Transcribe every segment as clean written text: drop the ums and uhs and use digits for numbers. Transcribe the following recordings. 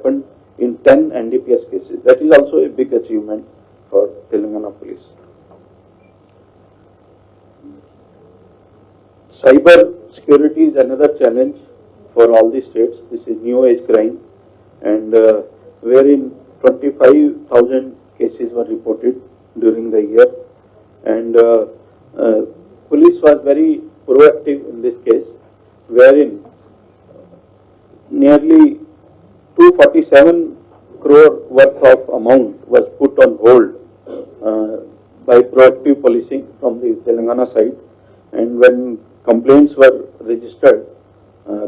happened in 10 NDPS cases. That is also a big achievement for Telangana police. Cyber security is another challenge for all the states. This is new age crime, and wherein 25,000 cases were reported during the year, and police was very proactive in this case, wherein nearly 247 crore worth of amount was put on hold by proactive policing from the Telangana side, and when complaints were registered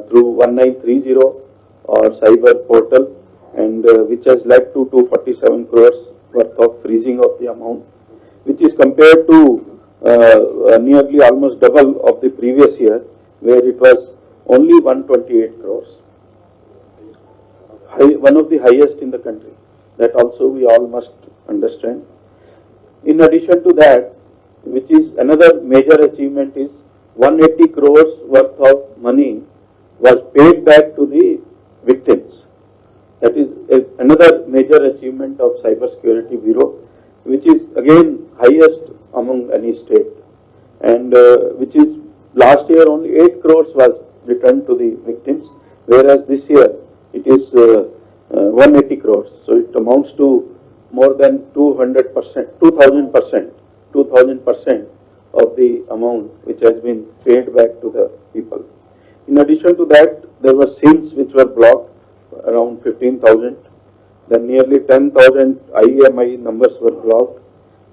through 1930 or cyber portal, and which has led to 247 crores worth of freezing of the amount, which is compared to nearly almost double of the previous year, where it was only 128 crores. One of the highest in the country. That also we all must understand. In addition to that, which is another major achievement, is 180 crores worth of money was paid back to the victims. That is another major achievement of Cyber Security Bureau, which is again highest among any state, and which is last year only 8 crores was returned to the victims, whereas this year it is 180 crores. So it amounts to more than 200%, 2000% of the amount which has been paid back to the people. In addition to that, there were SIMs which were blocked, around 15,000. Then nearly 10,000 IEMI numbers were blocked,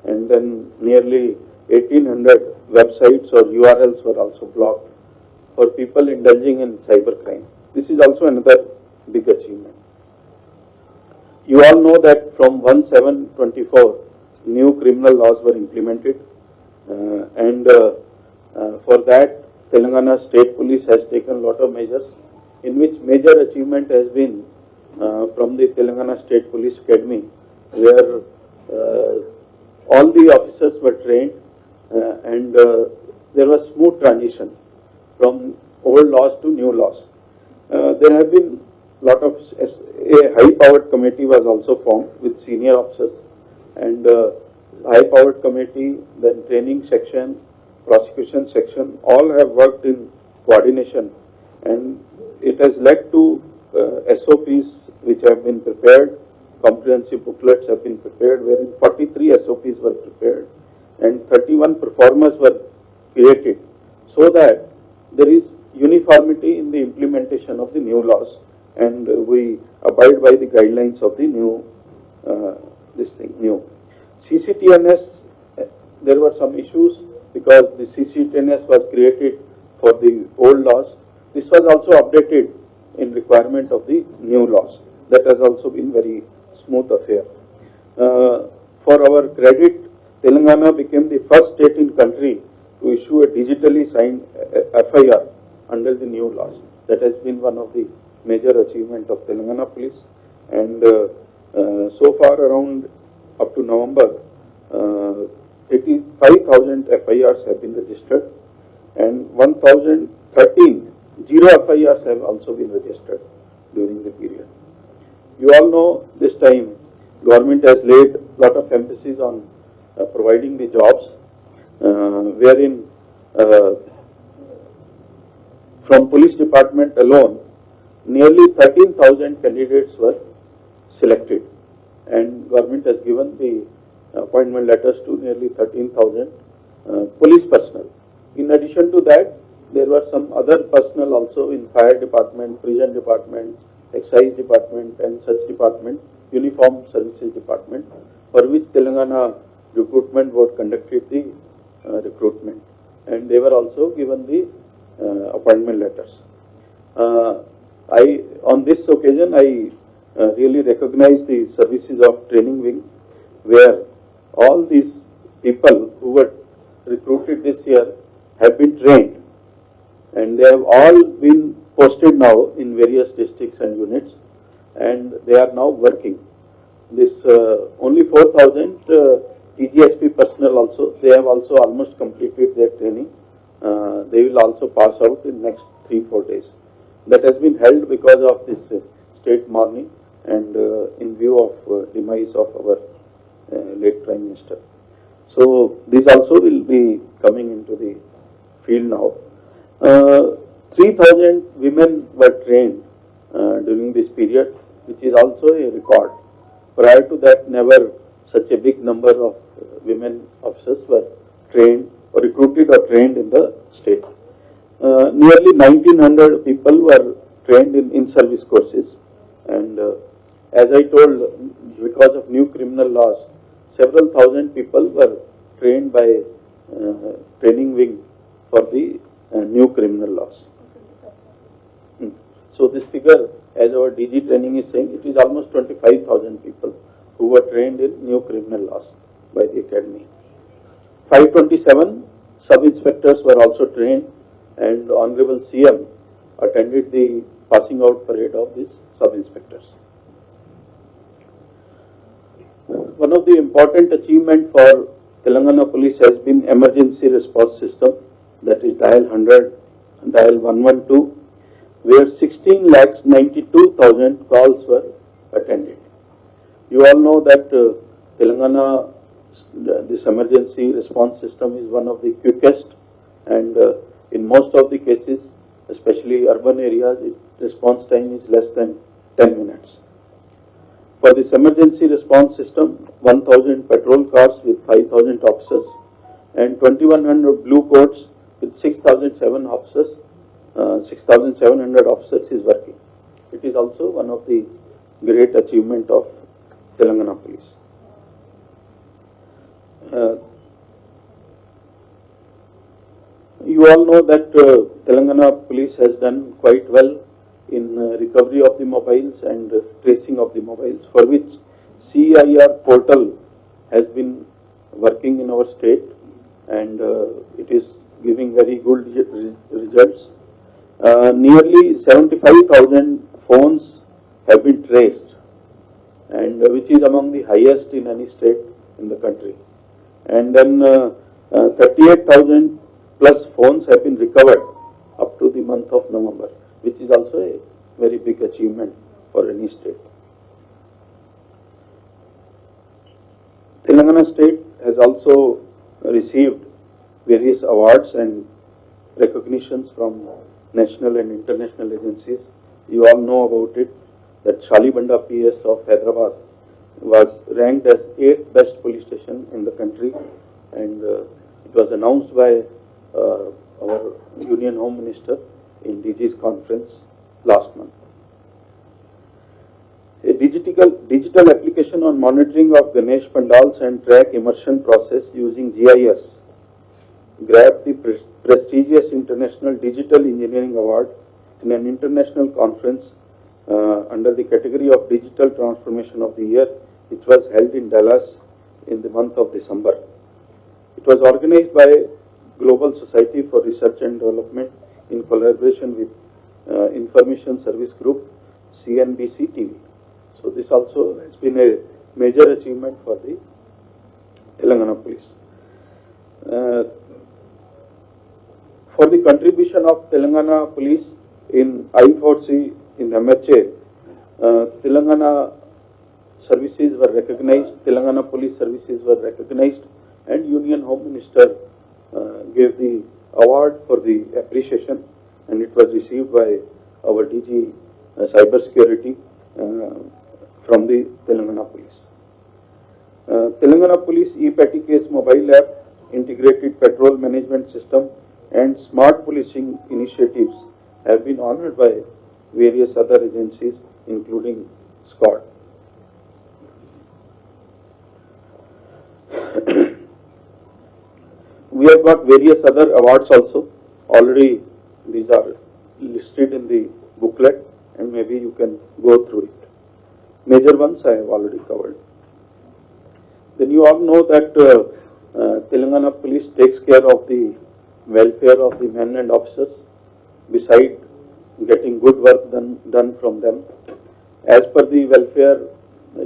and then nearly 1,800 websites or URLs were also blocked for people indulging in cybercrime. This is also another big achievement. You all know that from 1/7/24, new criminal laws were implemented, and for that, Telangana State Police has taken a lot of measures, in which major achievement has been from the Telangana State Police Academy, where all the officers were trained, and there was smooth transition from old laws to new laws. There have been lot of, a high-powered committee was also formed with senior officers, and high-powered committee, then training section, prosecution section, all have worked in coordination, and it has led to SOPs which have been prepared, comprehensive booklets have been prepared, wherein 43 SOPs were prepared, and 31 performers were created, so that there is uniformity in the implementation of the new laws, and we abide by the guidelines of the new new CCTNS. There were some issues because the CCTNS was created for the old laws. This was also updated in requirement of the new laws. That has also been very smooth affair. For our credit, Telangana became the first state in country to issue a digitally signed FIR under the new laws. That has been one of the major achievement of Telangana police, and so far around up to November, 85,000 FIRs have been registered, and 1,013 zero FIRs have also been registered during the period. You all know this time government has laid a lot of emphasis on providing the jobs, wherein from police department alone, nearly 13,000 candidates were selected, and government has given the appointment letters to nearly 13,000 police personnel. In addition to that, there were some other personnel also in fire department, prison department, excise department, and such department, uniform services department, for which Telangana Recruitment Board conducted the recruitment, and they were also given the appointment letters. On this occasion, I really recognize the services of training wing, where all these people who were recruited this year have been trained, and they have all been posted now in various districts and units, and they are now working. This only 4,000 TGSP personnel also, they have also almost completed their training. They will also pass out in next 3-4 days. That has been held because of this state mourning, and in view of demise of our late Prime Minister. So these also will be coming into the field now. 3,000 women were trained during this period, which is also a record. Prior to that, never such a big number of women officers were trained or recruited or trained in the state. Nearly 1,900 people were trained in in-service courses, and as I told, because of new criminal laws, several thousand people were trained by training wing for the new criminal laws. So this figure, as our DG training is saying, it is almost 25,000 people who were trained in new criminal laws by the academy. 527 sub-inspectors were also trained, and Honorable CM attended the passing out parade of these sub-inspectors. One of the important achievement for Telangana Police has been emergency response system, that is dial 100, dial 112, where 16,92,000 calls were attended. You all know that Telangana, this emergency response system is one of the quickest, and in most of the cases, especially urban areas, response time is less than 10 minutes. For this emergency response system, 1,000 patrol cars with 5,000 officers and 2,100 blue coats with 6,700 officers is working. It is also one of the great achievement of Telangana Police. You all know that Telangana Police has done quite well in recovery of the mobiles and tracing of the mobiles, for which CIR portal has been working in our state, and it is giving very good results. Nearly 75,000 phones have been traced, and which is among the highest in any state in the country. And then 38,000 plus phones have been recovered up to the month of November, which is also a very big achievement for any state. Telangana state has also received various awards and recognitions from national and international agencies. You all know about it, that Shalibanda PS of Hyderabad was ranked as 8th best police station in the country, and it was announced by our Union Home Minister in DG's conference last month. A digital application on monitoring of Ganesh Pandals and track immersion process using GIS grabbed the prestigious International Digital Engineering Award in an international conference under the category of Digital Transformation of the Year, which was held in Dallas in the month of December. It was organized by Global Society for Research and Development in collaboration with Information Service Group, CNBC TV. So this also has been a major achievement for the Telangana Police. For the contribution of Telangana Police in I4C in MHA, Telangana services were recognized, Telangana Police services were recognized, and Union Home Minister gave the award for the appreciation, and it was received by our DG Cyber Security from the Telangana Police. Telangana Police e-Petty Case mobile app, integrated patrol management system, and smart policing initiatives have been honored by various other agencies, including SCOT. We have got various other awards also. Already these are listed in the booklet, and maybe you can go through it. Major ones I have already covered. Then you all know that Telangana Police takes care of the welfare of the men and officers, beside getting good work done from them. As per the welfare,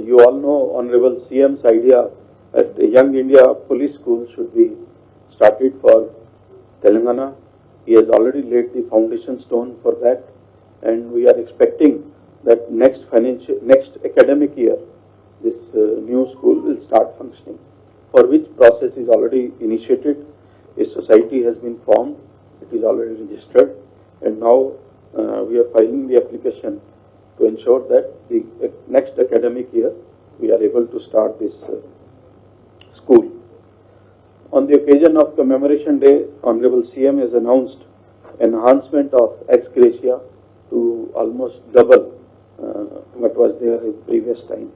you all know Honorable CM's idea that a Young India Police School should be started for Telangana. He has already laid the foundation stone for that, and we are expecting that next academic year, this new school will start functioning, for which process is already initiated. A society has been formed, it is already registered, and now we are filing the application to ensure that the next academic year we are able to start this school. On the occasion of Commemoration Day, Honorable CM has announced enhancement of ex gratia to almost double what was there in previous time.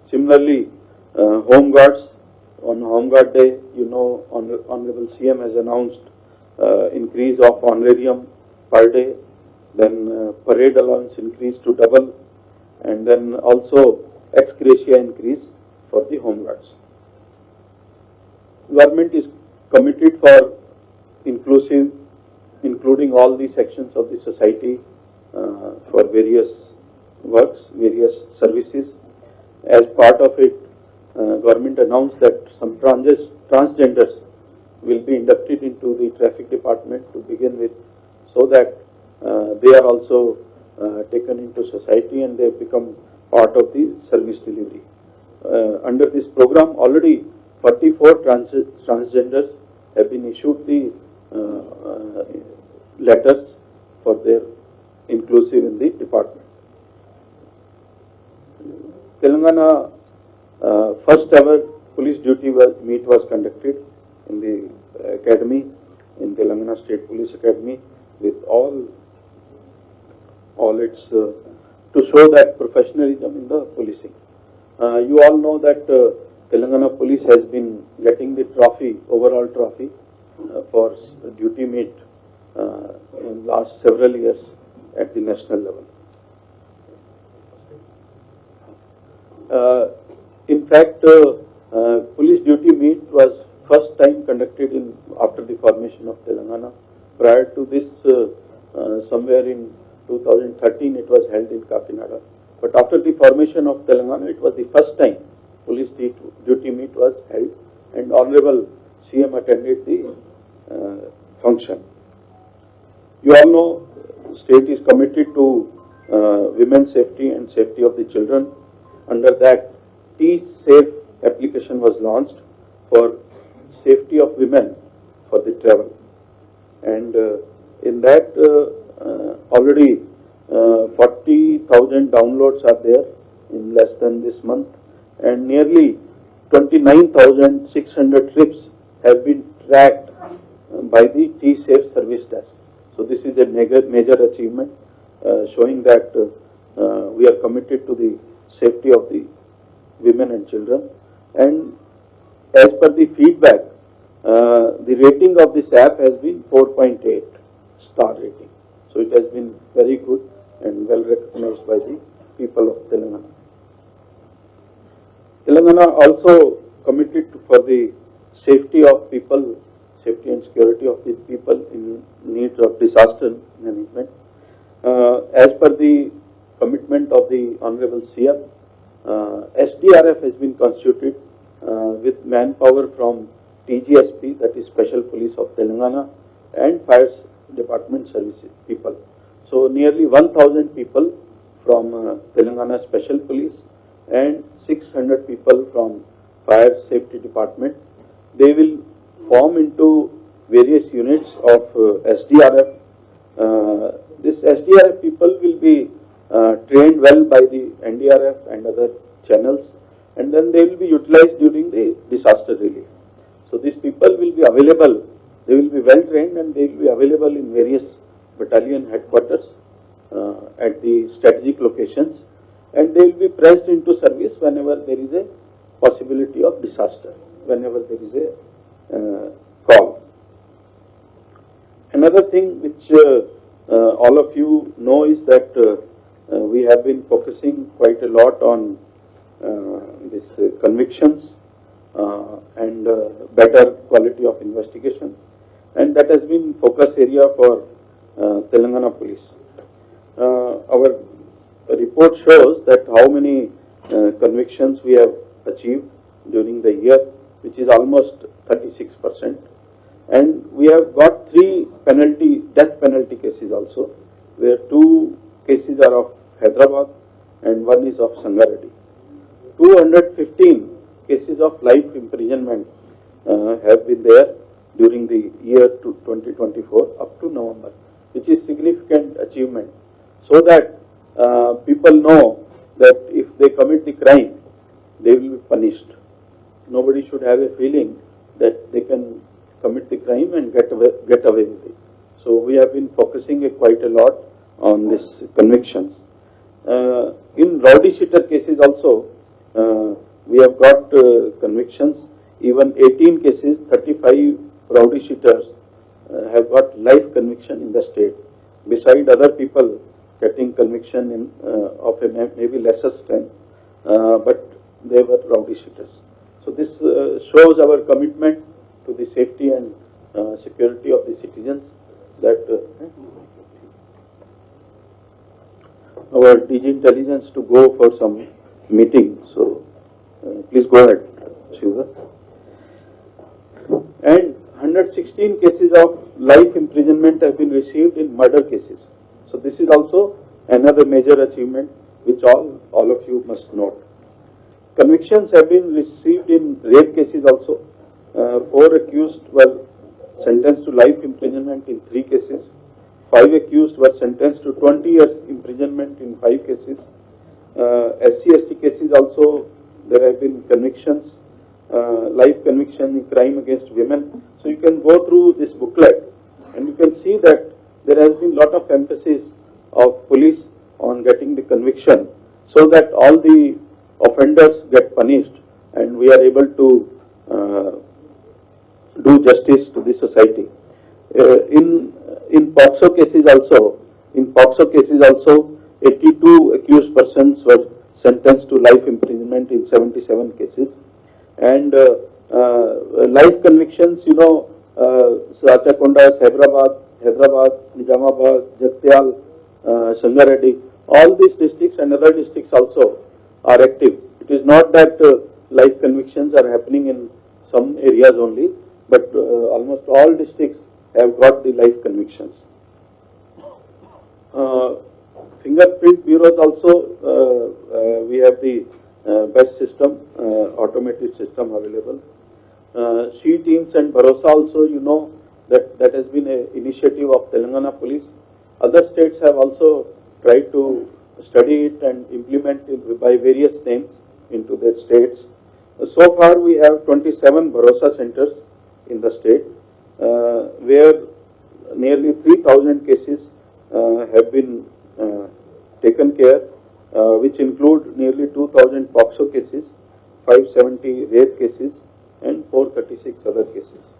Similarly, Home Guards, on Home Guard Day, you know, Honorable CM has announced increase of honorarium per day, then parade allowance increase to double, and then also ex gratia increase for the Home Guards. Government is committed for including all the sections of the society for various works, various services. As part of it, government announced that some transgenders will be inducted into the traffic department to begin with, so that they are also taken into society and they become part of the service delivery. Under this program, already 44 transgenders have been issued the letters for their inclusive in the department. Telangana first ever police duty meet was conducted in the academy, in Telangana State Police Academy, with all its to show that professionalism in the policing. You all know that Telangana Police has been getting the trophy, overall trophy for duty meet in last several years at the national level. In fact, police duty meet was first time conducted after the formation of Telangana. Prior to this, somewhere in 2013, it was held in Kakinada. But after the formation of Telangana, it was the first time police duty meet was held, and Honorable CM attended the function. You all know, state is committed to women's safety and safety of the children. Under that, T-Safe application was launched for safety of women for the travel, and in that already 40,000 downloads are there in less than this month, and nearly 29,600 trips have been tracked by the T-Safe service desk. So this is a major achievement, showing that we are committed to the safety of the women and children. And as per the feedback, the rating of this app has been 4.8 star rating. So it has been very good and well recognized by the people of Telangana. Telangana also committed for the safety of people, safety and security of the people in need of disaster management. As per the commitment of the Honorable CM, SDRF has been constituted with manpower from TGSP, that is Special Police of Telangana, and Fire Department Services people. So nearly 1,000 people from Telangana Special Police and 600 people from Fire Safety Department. They will form into various units of SDRF. This SDRF people will be trained well by the NDRF and other channels, and then they will be utilized during the disaster relief. So these people will be available, they will be well trained, and they will be available in various battalion headquarters at the strategic locations, and they will be pressed into service whenever there is a possibility of disaster, whenever there is a call. Another thing which all of you know is that we have been focusing quite a lot on this convictions and better quality of investigation, and that has been focus area for Telangana Police. Our report shows that how many convictions we have achieved during the year, which is almost 36%, and we have got 3 death penalty cases also, where 2 cases are of Hyderabad and one is of Sangareddy. 215 cases of life imprisonment have been there during the year 2024 up to November, which is significant achievement, so that people know that if they commit the crime, they will be punished. Nobody should have a feeling that they can commit the crime and get away with it. So we have been focusing quite a lot on these convictions. In rowdy sheeter cases also, we have got convictions. Even 18 cases, 35 rowdy sheeters have got life conviction in the state, beside other people getting conviction in, of a maybe lesser strength, but they were rowdy sheeters. So this shows our commitment to the safety and security of the citizens, that our DG Intelligence to go for some meeting. So please go ahead, Shiva. And 116 cases of life imprisonment have been received in murder cases. So this is also another major achievement which all of you must note. Convictions have been received in rape cases also. 4 accused were sentenced to life imprisonment in 3 cases. 5 accused were sentenced to 20 years imprisonment in 5 cases. SC/ST cases also, there have been convictions, life conviction in crime against women. So you can go through this booklet and you can see that there has been lot of emphasis of police on getting the conviction, so that all the offenders get punished and we are able to do justice to the society. In POXO cases also, 82 accused persons were sentenced to life imprisonment in 77 cases. And life convictions, you know, Sachakonda, Hyderabad, Nizamabad, Jagtial, Sangareddy, all these districts and other districts also are active. It is not that life convictions are happening in some areas only, but almost all districts have got the life convictions. Fingerprint bureaus also, we have the best system, automated system available. She teams and Bharosa also, you know, that has been an initiative of Telangana police. Other states have also tried to study it and implement it by various names into their states. So far we have 27 Bharosa centers in the state, where nearly 3,000 cases have been taken care, which include nearly 2,000 POXO cases, 570 rape cases and 436 other cases.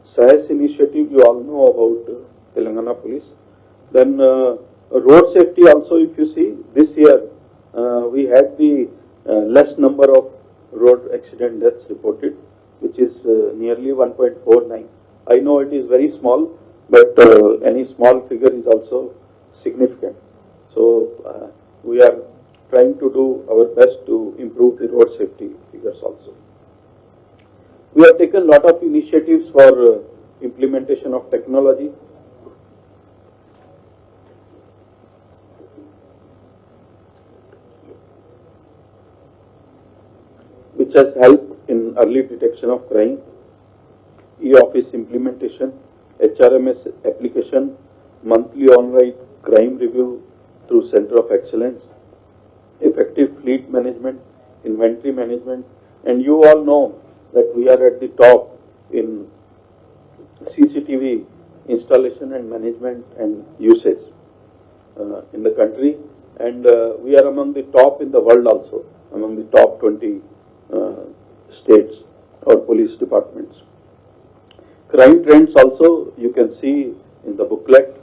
SAHS initiative you all know about Telangana police. Then road safety also, if you see, this year we had the less number of road accident deaths reported, which is nearly 1.49. I know it is very small, but any small figure is also significant. So we are trying to do our best to improve the road safety figures also. We have taken a lot of initiatives for implementation of technology. Which has helped in early detection of crime, e-office implementation, HRMS application, monthly online crime review through Center of Excellence, effective fleet management, inventory management, and you all know that we are at the top in CCTV installation and management and usage in the country, and we are among the top in the world also, among the top 20 states or police departments. Crime trends also you can see in the booklet.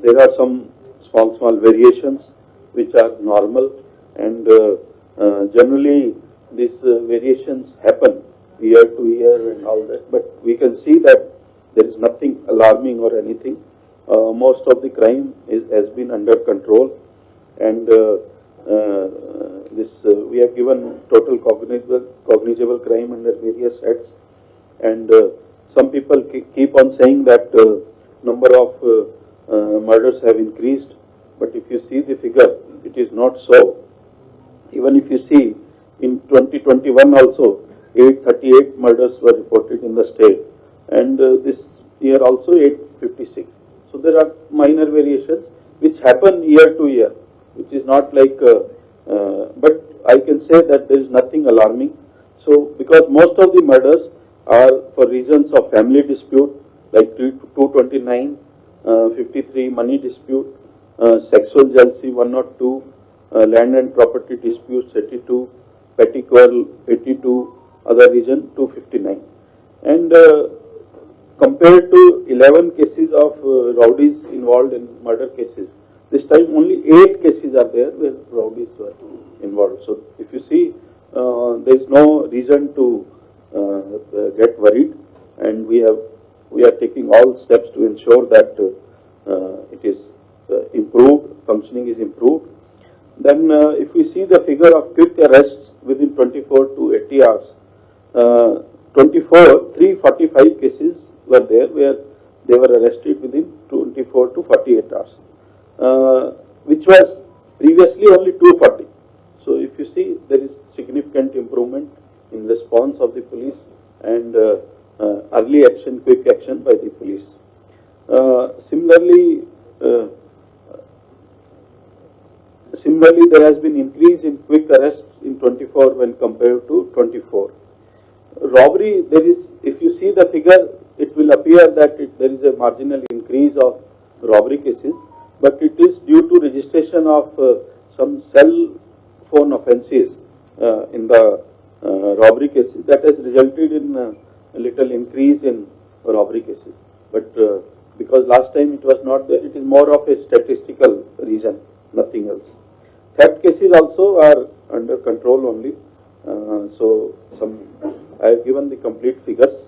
There are some small variations which are normal, and generally these variations happen year to year and all that, but we can see that there is nothing alarming or anything. Most of the crime has been under control, and we have given total cognizable crime under various heads, and some people keep on saying that number of murders have increased, But if you see the figure, it is not so. Even if you see in 2021 also, 838 murders were reported in the state, and this year also 856. So there are minor variations which happen year to year, which is not like, but I can say that there is nothing alarming. So because most of the murders are for reasons of family dispute, like 229, 53 money dispute, sexual jealousy 102, land and property disputes 82, petty quarrel 82, other reason 259. And compared to 11 cases of rowdies involved in murder cases, this time only 8 cases are there where rowdies were involved. So if you see, there is no reason to get worried, and we are taking all steps to ensure that it is improved, functioning is improved. Then if we see the figure of quick arrests within 24 to 80 hours, 345 cases were there where they were arrested within 24 to 48 hours, which was previously only 240. So if you see, there is significant improvement in response of the police and early action, quick action by the police. Similarly, there has been increase in quick arrests in 24 when compared to 24. Robbery, there is, if you see the figure, it will appear that there is a marginal increase of robbery cases, but it is due to registration of some cell phone offences in the robbery cases that has resulted in a little increase in robbery cases. But because last time it was not there, it is more of a statistical reason, nothing else. Theft cases also are under control only. So I have given the complete figures.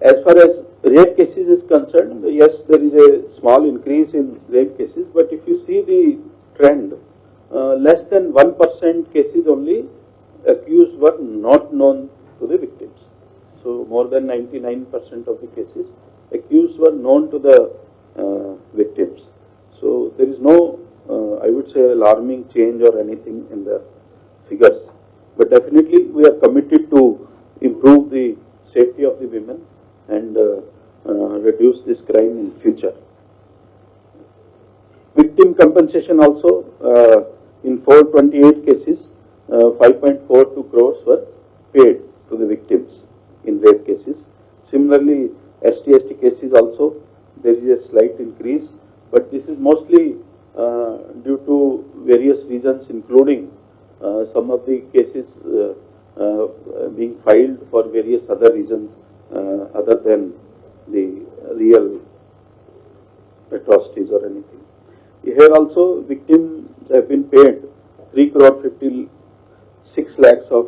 As far as rape cases is concerned, yes, there is a small increase in rape cases, but if you see the trend, less than 1% cases only accused were not known to the victims. So more than 99% of the cases accused were known to the victims. So there is no, I would say, alarming change or anything in the figures. But definitely we are committed to improve the safety of the women and reduce this crime in future. Victim compensation also, in 428 cases, 5.42 crores were paid to the victims in rape cases. Similarly, ST cases also, there is a slight increase, but this is mostly due to various reasons, including some of the cases being filed for various other reasons other than the real atrocities or anything. Here also, victims have been paid 3 crore 56 lakhs of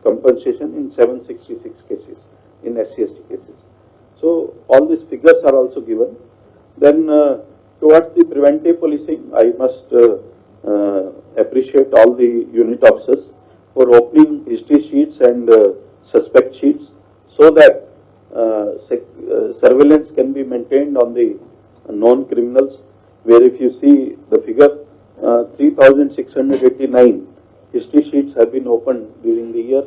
compensation in 766 cases in SC/ST cases. So all these figures are also given. Then towards the preventive policing, I must appreciate all the unit officers for opening history sheets and suspect sheets so that surveillance can be maintained on the known criminals, where if you see the figure, 3,689 history sheets have been opened during the year,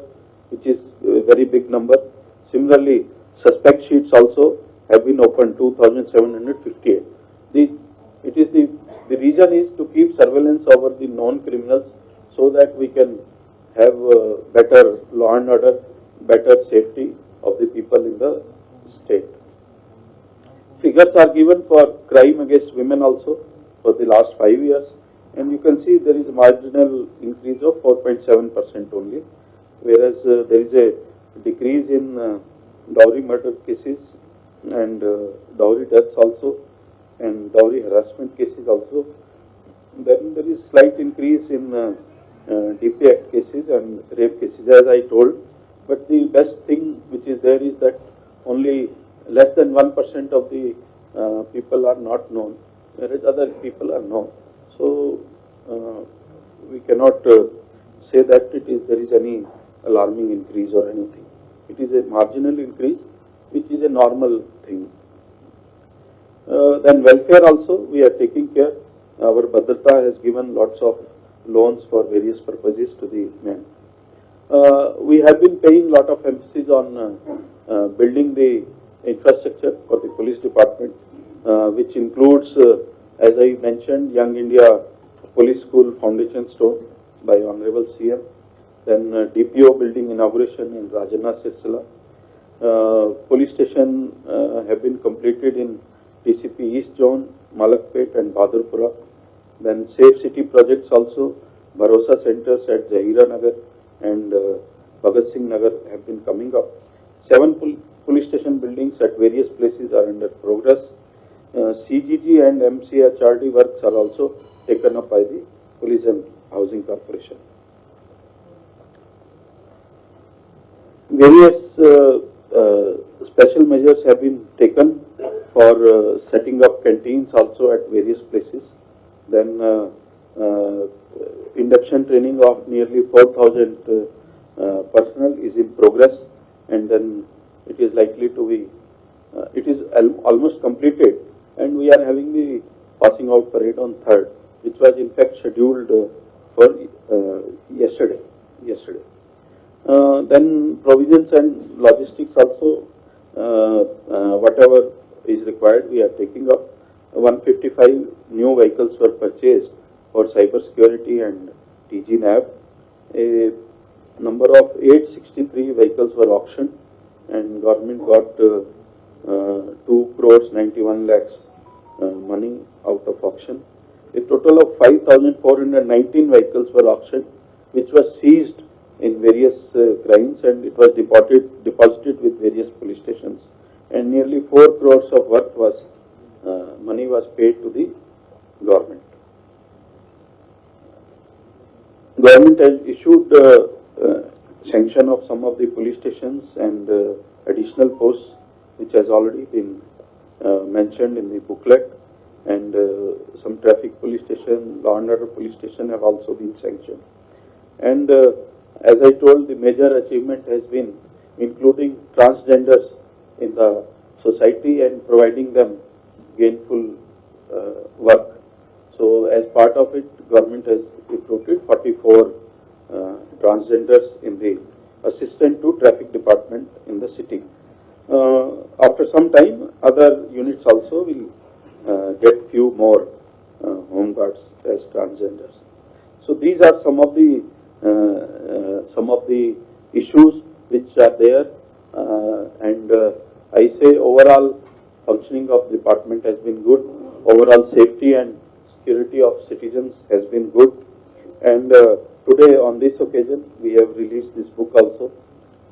which is a very big number. Similarly, suspect sheets also have been opened, 2,758. The reason is to keep surveillance over the known criminals so that we can have better law and order, better safety of the people in the state. Figures are given for crime against women also for the last 5 years, and you can see there is a marginal increase of 4.7% only, whereas there is a decrease in dowry murder cases and dowry deaths also, and dowry harassment cases also. Then there is slight increase in DP Act cases and rape cases, as I told. But the best thing which is there is that only less than 1% of the people are not known, whereas other people are known. So we cannot say that there is any alarming increase or anything. It is a marginal increase, which is a normal thing. Then welfare also we are taking care. Our Bhadrata has given lots of loans for various purposes to the men. We have been paying lot of emphasis on building the infrastructure for the police department, which includes, as I mentioned, Young India Police School Foundation Stone by Honorable CM, then DPO building inauguration in Rajana Sirsala. Police station have been completed in TCP East Zone, Malakpet and Badurpura. Then Safe City projects also, Bharosa centers at Zahira Nagar and Bhagat Singh Nagar have been coming up. 7 police station buildings at various places are under progress. CGG and MCHRD works are also taken up by the Police and Housing Corporation. Various special measures have been taken for setting up canteens also at various places. Then induction training of nearly 4,000 personnel is in progress, and then it is likely to be, it is almost completed, and we are having the passing out parade on 3rd, which was in fact scheduled for yesterday. Then provisions and logistics also, whatever is required, we are taking up. 155 new vehicles were purchased for cyber security and TG NAB. A number of 863 vehicles were auctioned, and government got 2 crores 91 lakhs money out of auction. A total of 5,419 vehicles were auctioned, which was seized in various crimes, and it was deposited with various police stations. And nearly 4 crores of worth was money was paid to the government. Government has issued sanction of some of the police stations and additional posts, which has already been mentioned in the booklet, and some traffic police station, law and order police station have also been sanctioned. And as I told, the major achievement has been including transgenders in the society and providing them gainful work. So as part of it, government has recruited 44 transgenders in the assistant to traffic department in the city. After some time, other units also will get few more home guards as transgenders. So these are some of the issues which are there, and I say overall functioning of the department has been good. Overall safety and security of citizens has been good. And today on this occasion we have released this book also,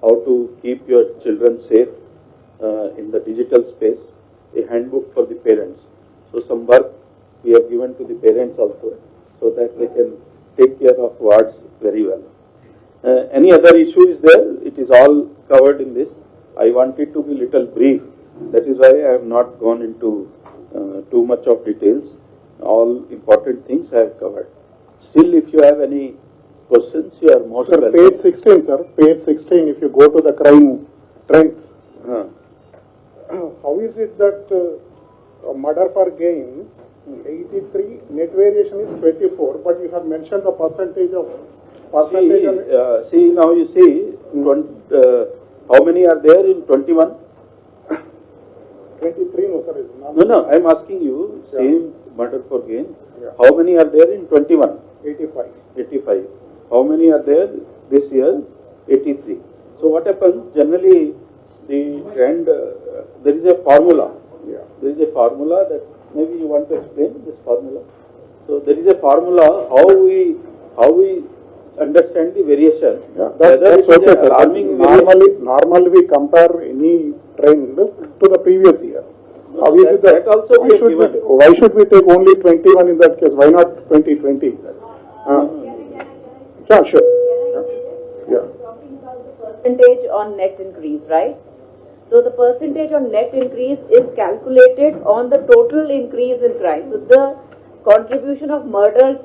How to Keep Your Children Safe in the Digital Space, a handbook for the parents. So some work we have given to the parents also, so that they can take care of wards very well. Any other issue is there? It is all covered in this. I wanted to be little brief. That is why I have not gone into too much of details. All important things I have covered. Still, if you have any questions, you are most welcome. Page 16, sir. Page 16, if you go to the crime trends. How is it that murder for gains, 83, net variation is 24, but you have mentioned the percentage of... See, now you see, how many are there in 21? 23, no sir. No, I am asking you, same murder for gain. How many are there in 21? 85. How many are there this year? 83. So what happens, generally the trend, there is a formula. There is a formula that maybe you want to explain this formula. So there is a formula how we understand the variation. That's okay, sir. Normally we compare any trend to the previous year. How is it that also why should we take only 21 in that case? Why not 2020? Yeah, sure. Talking about the percentage on net increase, right? So the percentage on net increase is calculated on the total increase in crime. So the contribution of murder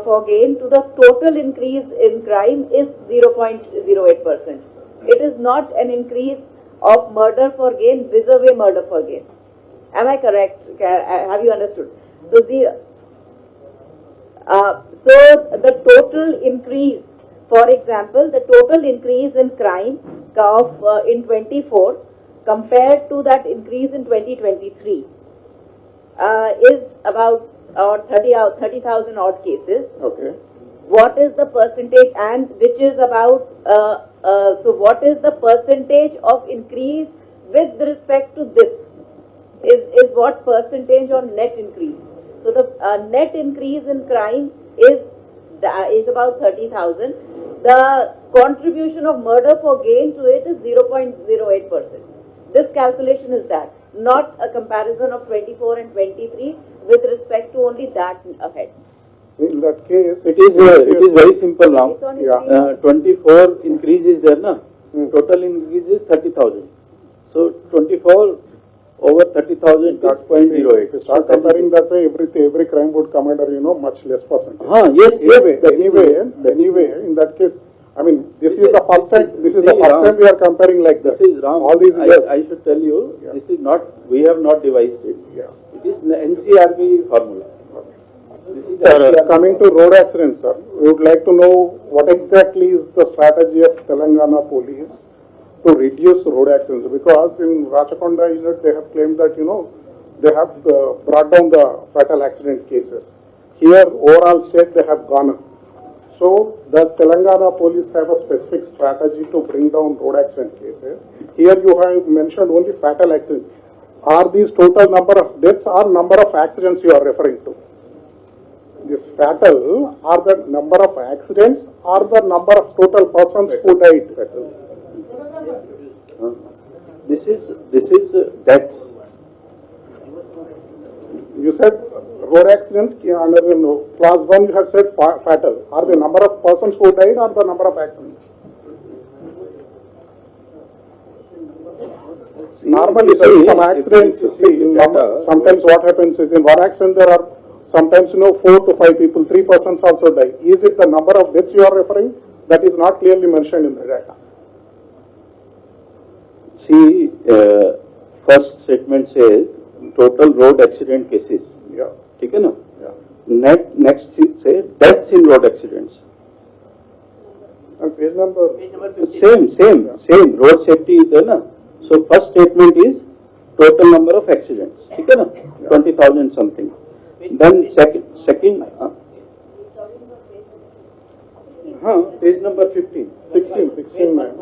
for gain to the total increase in crime is 0.08%. It is not an increase of murder for gain vis-a-vis murder for gain. Am I correct? Have you understood? So the total increase, for example, the total increase in crime of in 24 compared to that increase in 2023 is about 30,000 odd cases. Okay. What is the percentage, and which is about so what is the percentage of increase with respect to this is what percentage on net increase. So the net increase in crime is about 30,000. The contribution of murder for gain to it is 0.08%. This calculation is that, not a comparison of 24 and 23 with respect to only that ahead. In that case, it is very simple now. It's on Yeah. 24 increase is there, na? Total increase is 30,000. So 24 over 30,000 is 0.08. If you start comparing that way, every crime would come under, much less percentage. Yes, Anyway, in that case, I mean, this is the first time we are comparing like This that. is wrong. All these years. I should tell you, Yeah. this is not, we have not devised it. Yeah. It is the NCRB formula. This is Sir, NCRB. coming to road accidents, sir, we would like to know what exactly is the strategy of Telangana police to reduce road accidents, because in Rachakonda unit they have claimed that, they have brought down the fatal accident cases. Here, overall state, they have gone up. So, does Telangana police have a specific strategy to bring down road accident cases? Here you have mentioned only fatal accidents. Are these total number of deaths or number of accidents you are referring to? This fatal are the number of accidents or the number of total persons who died? This is deaths. You said road accidents under class 1 you have said fatal. Are the number of persons who died or the number of accidents? Normally, some accidents, sometimes what happens is in one accident there are sometimes 4 to 5 people, 3 persons also die. Is it the number of deaths you are referring? That is not clearly mentioned in the data. See, first statement says total road accident cases. Yeah. ठीक है ना? Yeah. Next say deaths in road accidents. And page number? Same. Road safety is there na? So first statement is total number of accidents. ठीक है ना? 20,000 something. Then second. Page number 15. 16, ma'am.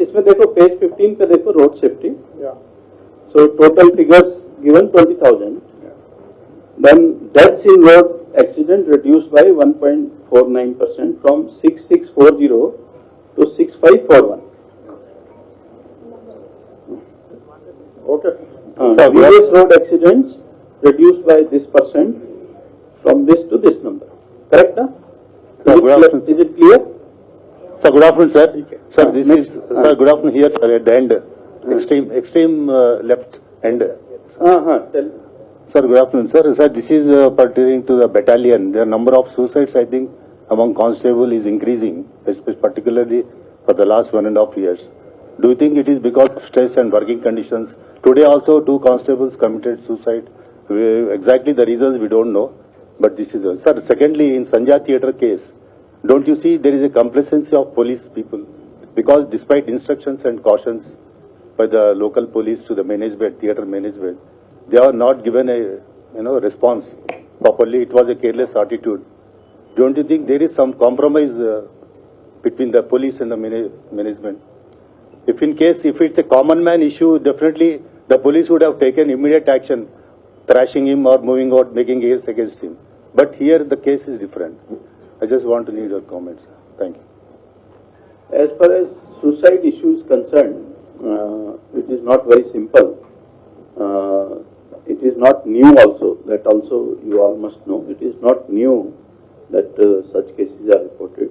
इसमें देखो page 15 पे देखो road safety. Yeah. So total figures given 20,000. Then deaths in road accident reduced by 1.49% from 6640 to 6541. Okay, sir. Previous road accidents reduced by this percent from this to this number. Correct, na? Is it clear? Sir, good afternoon, sir. Sir, this Next. is, sir, good afternoon here, sir, at the end, extreme left end. Tell. Sir, good afternoon, sir. Sir, this is pertaining to the battalion. The number of suicides, I think, among constable is increasing, particularly for the last 1.5 years. Do you think it is because of stress and working conditions? Today also 2 constables committed suicide. Exactly the reasons we don't know, but this is... Sir, secondly, in Sanjay Theatre case, don't you see there is a complacency of police people? Because despite instructions and cautions by the local police to the management, theatre management, they are not given a response properly. It was a careless attitude. Don't you think there is some compromise between the police and the management? If it's a common man issue, definitely the police would have taken immediate action, thrashing him or moving out, making case against him. But here the case is different. I just want to need your comments. Thank you. As far as suicide issue is concerned, it is not very simple. It is not new also. That also you all must know. It is not new that such cases are reported.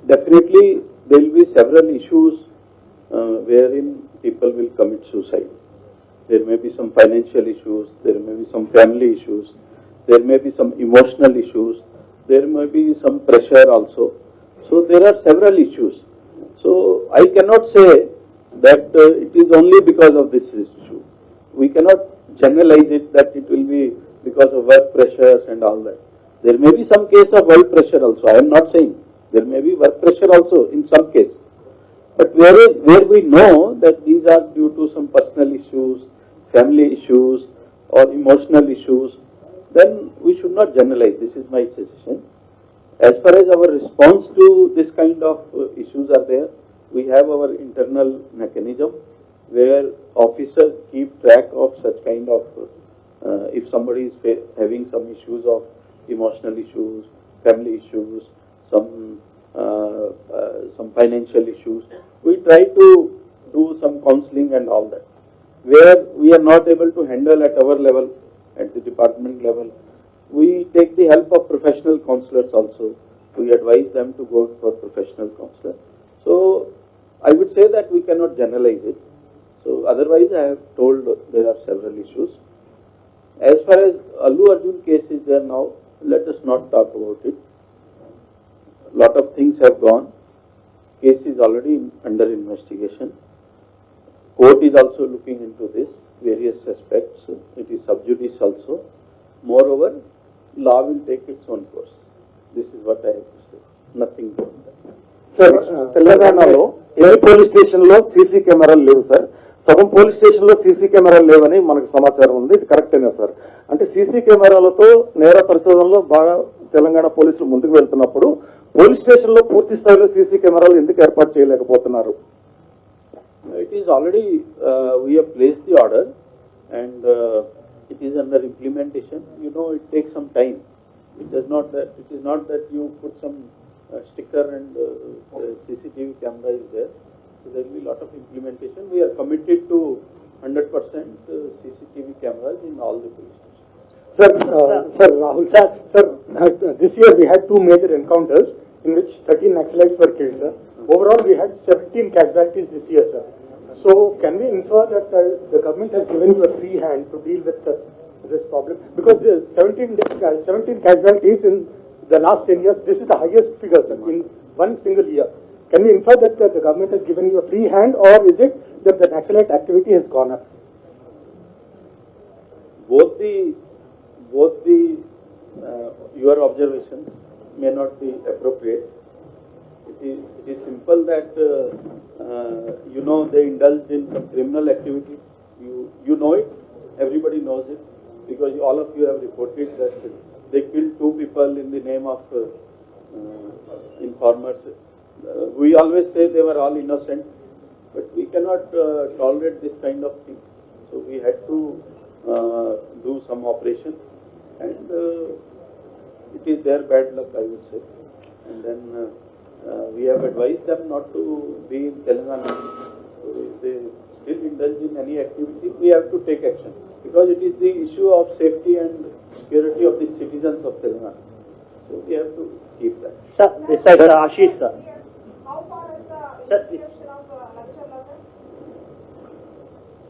Definitely there will be several issues wherein people will commit suicide. there may be some financial issues, there may be some family issues, there may be some emotional issues, there may be some pressure also. So there are several issues. So I cannot say that it is only because of this issue. We cannot generalize it that it will be because of work pressures and all that. There may be some case of work pressure also. I am not saying. There may be work pressure also in some case. But where we know that these are due to some personal issues, family issues or emotional issues, then we should not generalize. This is my suggestion. As far as our response to this kind of issues are there, we have our internal mechanism where officers keep track of such kind of, if somebody is having some issues of emotional issues, family issues, some financial issues, we try to do some counseling and all that. Where we are not able to handle at our level, at the department level, we take the help of professional counselors also. We advise them to go for professional counselor. So I would say that we cannot generalize it. So otherwise I have told there are several issues. As far as Allu Arjun case is there now, let us not talk about it. Lot of things have gone. Case is already under investigation. Court is also looking into this, various aspects. It is sub judice also. Moreover, law will take its own course. This is what I have to say. Nothing more than that. Sir తెలంగాణలో ఎన్ని police station లో CC కెమెరాలు లేవు sir. సగం police station లో CC కెమెరాలు లేవని మనకు సమాచారం ఉంది. ఇది కరెక్టేనా సార్? అంటే సీసీ కెమెరాలతో నేర పరిశోధనలో బాగా తెలంగాణ పోలీసులు ముందుకు వెళ్తున్నప్పుడు పోలీస్ స్టేషన్ లో పూర్తి స్థాయిలో సీసీ కెమెరాలు ఎందుకు ఏర్పాటు చేయలేకపోతున్నారు? It is already, we have placed the order and it is under implementation. You know, it takes some time. It is not that you put some sticker and CCTV camera is there. So there will be a lot of implementation. We are committed to 100% CCTV cameras in all the police stations. Sir, Rahul, sir, this year we had two major encounters in which 13 Naxalites were killed, sir. Overall, we had 17 casualties this year, sir. So, can we infer that the government has given you a free hand to deal with this problem? Because the 17 casualties in the last 10 years, this is the highest figure, sir, in one single year. Can we infer that the government has given you a free hand, or is it that the Naxalite activity has gone up? Both the your observations may not be appropriate. It is simple that you know they indulged in some criminal activity. You know it. Everybody knows it because all of you have reported that they killed 2 people in the name of informers. We always say they were all innocent, but we cannot tolerate this kind of thing. So we had to do some operation, and it is their bad luck, I would say. And then we have advised them not to be in Telangana. So if they still indulge in any activity, we have to take action because it is the issue of safety and security of the citizens of Telangana. So we have to keep that. Sir, this is Ashish, sir. How far is the Sir, investigation of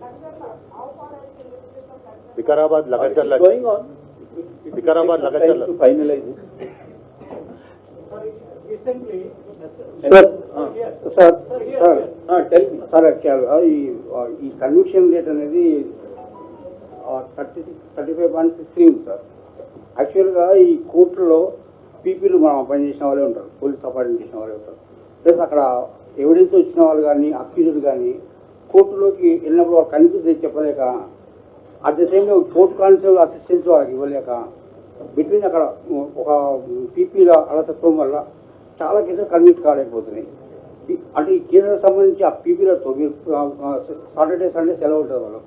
Lakshya? How far is the investigation of Lakshya? Vikarabad, It Lagachar, is going on. It will Vikarabad, take some Lagachar, time to finalize it. Recently, Sir, Tell me. Sir ఈ conviction rate అనేది 35.63 ఉంది sir. యాక్చువల్గా ఈ కోర్టులో పీపీలు మనం appoint చేసిన వాళ్ళే ఉంటారు, పోలీస్ అపాయింట్ చేసిన వాళ్ళే ఉంటారు. ప్లస్ అక్కడ ఎవిడెన్స్ వచ్చిన వాళ్ళు కానీ అక్యూజ్డ్ కానీ కోర్టులోకి వెళ్ళినప్పుడు వాళ్ళు కన్ఫ్యూజ్ చేసి చెప్పలేక at the same court constable assistance వాళ్ళకి ఇవ్వలేక బిట్వీన్ అక్కడ ఒక పీపీల అలసత్వం వల్ల చాలా కేసులు కన్విక్ట్ కాలేకపోతున్నాయి. అంటే ఈ కేసులకు సంబంధించి ఆ పీపీలతో మీరు సాటర్డే సండే సెలవు ఉంటుంది వాళ్ళు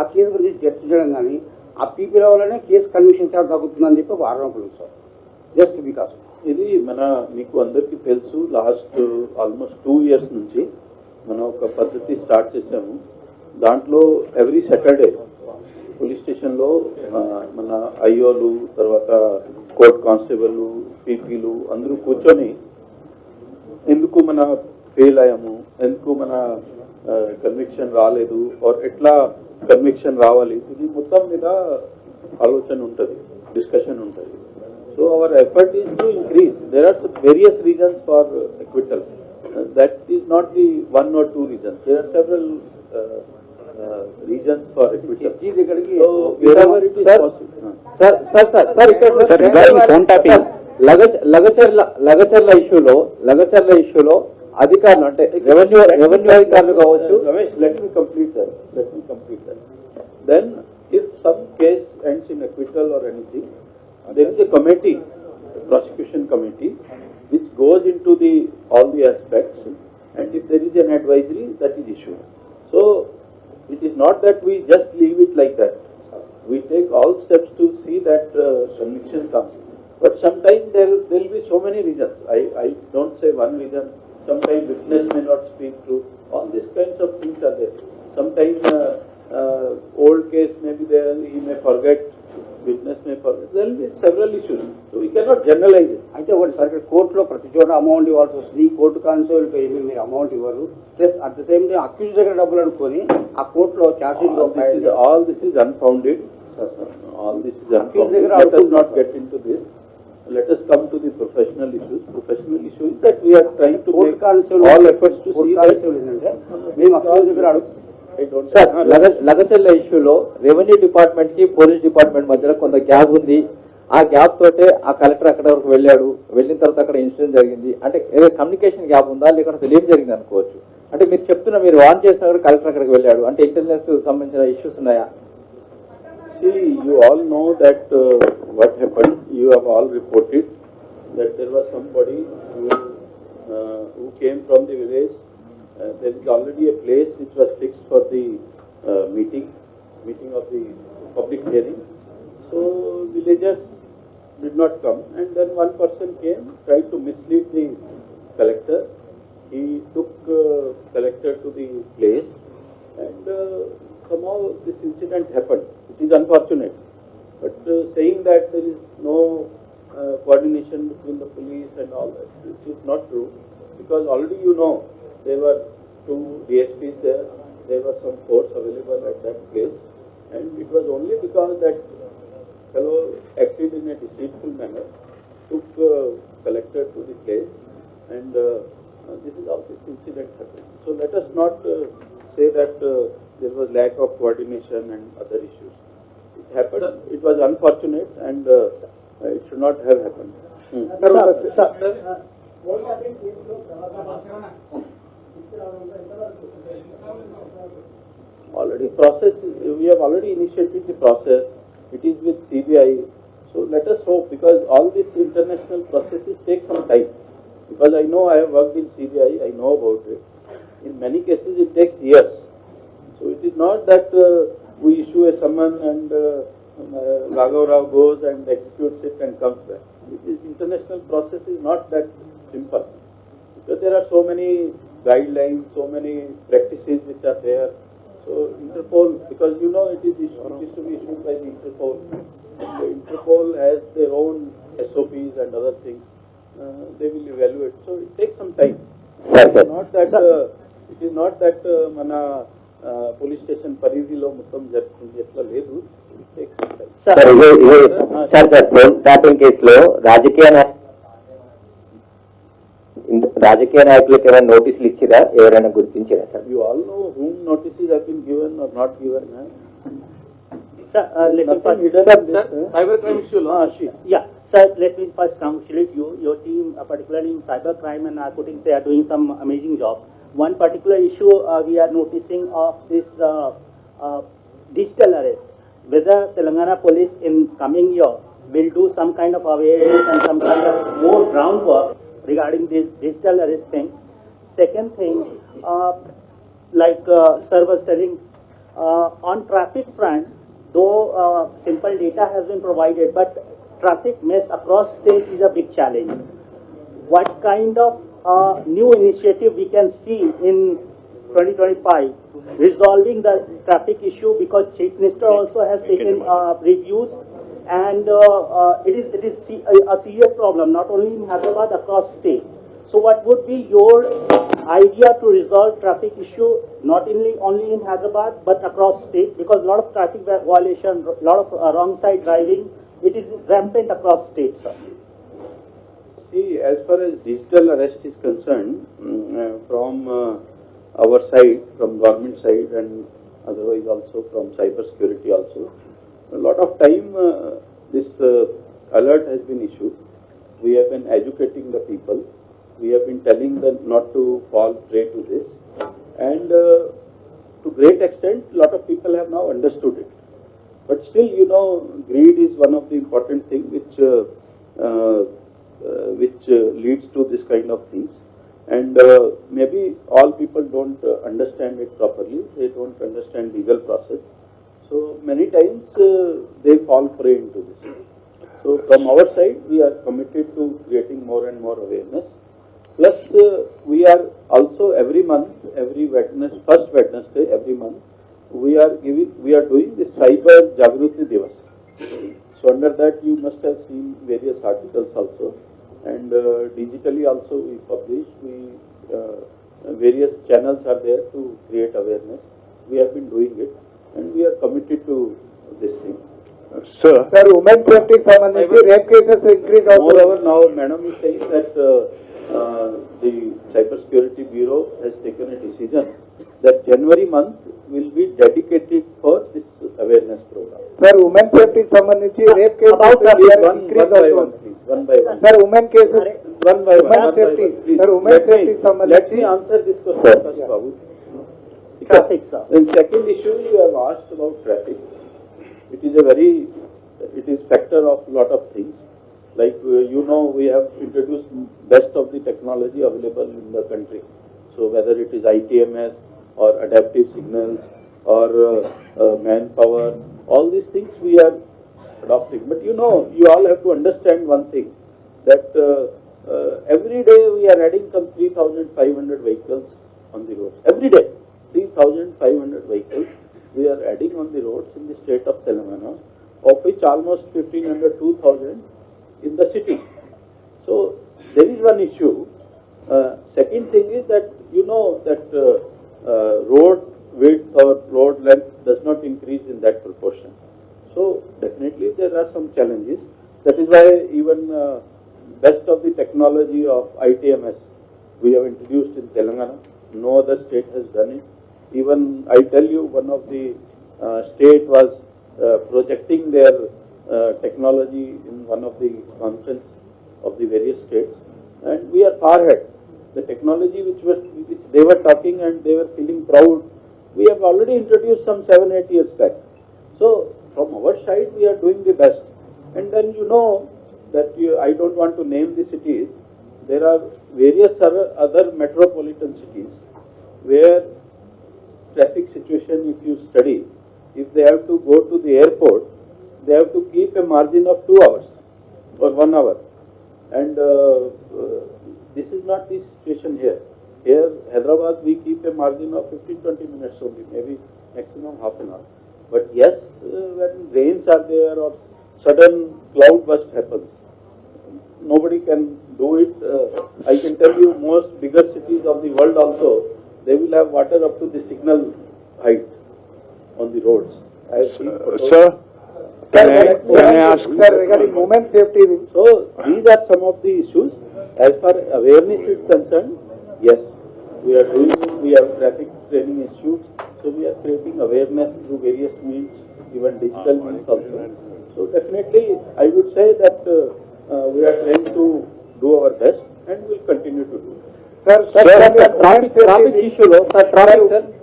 ఆ కేసు గురించి చర్చించడం కానీ ఆ పీపీల వల్లనే కేసు కన్విక్షన్ చాలా తగ్గుతుందని చెప్పి ఒక ఆరోపణలు సార్. జస్ట్ బికాస్ ఇది మీకు అందరికీ తెలుసు, లాస్ట్ ఆల్మోస్ట్ 2 years నుంచి మనం ఒక పద్ధతి స్టార్ట్ చేసాము. దాంట్లో ఎవ్రీ సాటర్డే పోలీస్ స్టేషన్లో మన ఐఓలు, తర్వాత కోర్ట్ కానిస్టేబుల్, పీపీలు అందరూ కూర్చొని ఎందుకు మన ఫెయిల్ అయ్యాము, ఎందుకు మన కన్విక్షన్ రాలేదు, ఆర్ ఎట్లా కన్విక్షన్ రావాలి, ఇది మొత్తం మీద ఆలోచన ఉంటుంది, డిస్కషన్ ఉంటుంది. So our effort is to increase. There are various reasons for acquittal. That is not the one or two reasons. There are several reasons for acquittal. So wherever it is possible. Sir regarding phone tapping Lagacharla ఇష్యూలో అధికారులు అంటే revenue అధికారులు కావచ్చు. Ramesh, let me complete that. Then if some case ends in acquittal or anything, there is a committee, a prosecution committee, which goes into all the aspects, and if there is an advisory, that is issued. So it is not that we just leave it like that. We take all steps to see that conviction comes. But sometimes there will be so many reasons. I don't say one reason. Sometimes witness may not speak true. All these kinds of things are there. Sometimes old case may be there, he may forget, witness may forget. There will be several issues. So we cannot generalize it. అయితే ఒకటి sir ఇక్కడ కోర్టులో ప్రతి చోట amount ఇవ్వాల్సి వస్తుంది. Court constable ఏమి మీరు అమౌంట్ ఇవ్వరు. Plus at the same time accused దగ్గర డబ్బులు అనుకొని ఆ కోర్టులో ఛార్జీలు All this is unfounded. All this is unfounded. Let us not get into this. Let us come to the professional issues. Professional issue is that we are trying to make all efforts to see that. మేము accuse దగ్గర అడుగు I don't sir Lagacharla ఇష్యూలో revenue department కి police department మధ్యలో కొంత gap ఉంది. ఆ gap తోటే ఆ కలెక్టర్ అక్కడ వరకు వెళ్ళాడు. వెళ్ళిన తర్వాత అక్కడ ఇన్సిడెంట్ జరిగింది. అంటే ఏదో కమ్యూనికేషన్ గ్యాప్ ఉందా లేకపోతే అసలు ఏం జరిగింది అనుకోవచ్చు. అంటే మీరు వార్న్ చేసినా కూడా కలెక్టర్ అక్కడికి వెళ్ళాడు. అంటే ఇంటెలిజెన్స్ సంబంధించిన ఇష్యూస్ ఉన్నాయా? See, you all know that what happened. You have all reported that there was somebody who came from the village. There is already a place which was fixed for the meeting of the public hearing. So villagers did not come, and then one person came, tried to mislead the collector. He took collector to the place, and somehow this incident happened. It is unfortunate, but saying that there is no coordination between the police and all that, it is not true, because already you know there were 2 DSPs there, there was some force available at that place, and it was only because that fellow acted in a deceitful manner, took collector to the place, and this is how this incident happened. So let us not say that there was lack of coordination and other issues. It happened, it was unfortunate, and it should not have happened. Already process, we have already initiated the process. It is with CBI. So let us hope, because all these international processes take some time. Because I know, I have worked in CBI, I know about it. In many cases it takes years. So it is not that we issue a summon and Raghav Rao goes and executes it and comes back. It is international process is not that simple. Because there are so many guidelines, so many practices which are there. So Interpol, because you know it is to be issued by the Interpol. The Interpol has their own SOPs and other things. They will evaluate. So it takes some time. It is not that mana police station పరిధిలో మొత్తం జరుగుతుంది ఎట్లా లేదు. It takes some time. Sir phone tapping కేసులో రాజకీయ నాయకులకు ఏమైనా నోటీసులు ఇచ్చిరా, ఎవరైనా గుర్తించారా sir? You all know whom notices have been given or not given. Sir, let me first, cybercrime issue. Yeah, sir, let me first congratulate you. Your team, particularly in cybercrime and narcotics, they are doing some amazing job. One particular issue we are noticing of this digital arrest. Whether Telangana police in coming year will do some kind of awareness and some kind of more groundwork regarding this digital arrest thing. Second thing, like sir was telling, on traffic front, though simple data has been provided, but traffic mess across state is a big challenge. What kind of new initiative we can see in 2025 resolving the traffic issue, because Chief Minister also has taken reviews, and it is a serious problem not only in Hyderabad, across state. So what would be your idea to resolve traffic issue not only in Hyderabad but across state, because a lot of traffic violation, a lot of wrong side driving, it is rampant across state, sir. See, as far as digital arrest is concerned, from our side, from government side, and otherwise also from cyber security also, a lot of time this alert has been issued. We have been educating the people. We have been telling them not to fall prey to this, and to great extent, a lot of people have now understood it. But still, you know, greed is one of the important things which leads to this kind of things. And maybe all people don't understand it properly. They don't understand legal process. So many times they fall prey into this. So from our side, we are committed to creating more and more awareness. Plus, we are also every month, first Wednesday every month, we are doing the Cyber Jagruti Divas. So under that, you must have seen various articles also, and digitally also we publish. Various channels are there to create awareness. We have been doing it, and we are committed to this thing. Sir, women safety సంబంధించి rape cases increase Moreover, now Madam is saying that the Cyber Security Bureau has taken a decision that January month will be dedicated for this awareness program. Sir, women safety సంబంధించి rape cases increase one by one. Sir, women cases One by one. women safety. Sir, women safety Let సంబంధించి me answer this question first, Babu. Traffic, sir. Then second issue you have asked about traffic. It is factor of lot of things. Like you know, we have introduced best of the technology available in the country. So whether it is ITMS or adaptive signals or manpower, all these things we are adopting. But you know, you all have to understand one thing, that every day we are adding some 3,500 vehicles on the roads. Every day, 3,500 vehicles we are adding on the roads in the state of Telangana, of which almost 1,500, 2,000 in the city. So there is one issue. Second thing is that you know that road width or road length does not increase in that proportion. So definitely there are some challenges. That is why even best of the technology of ITMS we have introduced in Telangana. No other state has done it. Even I tell you, one of the state was projecting their technology in one of the conference of the various states, and we are far ahead. The technology which they were talking and they were feeling proud, we have already introduced some 7-8 years back. So from our side, we are doing the best. And then you know that I don't want to name the cities. There are various other metropolitan cities where traffic situation, if you study, if they have to go to the airport, they have to keep a margin of 2 hours or 1 hour. And this is not the situation here. Here, Hyderabad, we keep a margin of 15-20 minutes only, maybe maximum half an hour. But yes, when rains are there or sudden cloud burst happens, nobody can do it. I can tell you, most bigger cities of the world also, they will have water up to the signal height on the roads. I have seen photos. Sir, can I ask, sir, regarding women safety? So these are some of the issues. As far as awareness is concerned, yes, we are doing it. We have traffic training institutes, so we are creating awareness through various means, even digital means also. So definitely, I would say that we are trying to do our best and will continue to do. Traffic issue,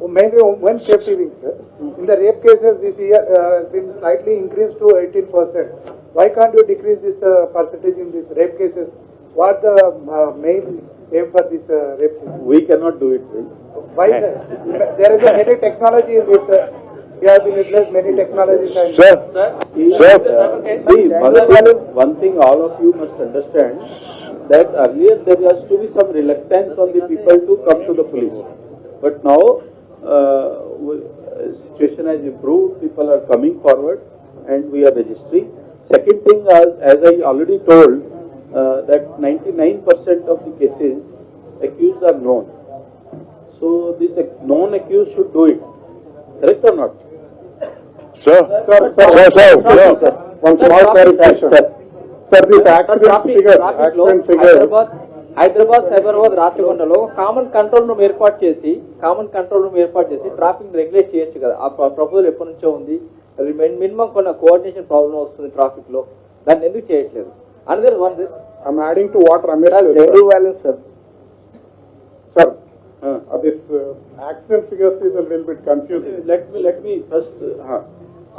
maybe one safety wing, sir. In the rape cases this year has been slightly increased to 18%. Why can't you decrease this percentage in these rape cases? What the main aim for this rape cases? We cannot do it. Why, sir? There is a many technology in this. We have been utilized many technologies. And See, one thing all of you must understand, that earlier there has to be some reluctance on the people to come to the police. But now, situation has improved, people are coming forward and we are registering. Second thing, as I already told, that 99% of the cases, accused are known. So this known accused should do it. Correct or not? Sir, one small clarification. Sir, this accident figure. Hyderabad Cyberabad రాచకొండలో common control room ఏర్పాటు చేసి traffic regulate చేయొచ్చు కదా. ఆ proposal ఎప్పటి నుంచో ఉంది. Minimum కొన్ని కోఆర్డినేషన్ ప్రాబ్లం వస్తుంది ట్రాఫిక్ లో, దాన్ని ఎందుకు చేయట్లేదు? Another one, I'm adding to what Ramesh said. General violence sir. Sir, this accident figures is a little bit confusing. Let me first.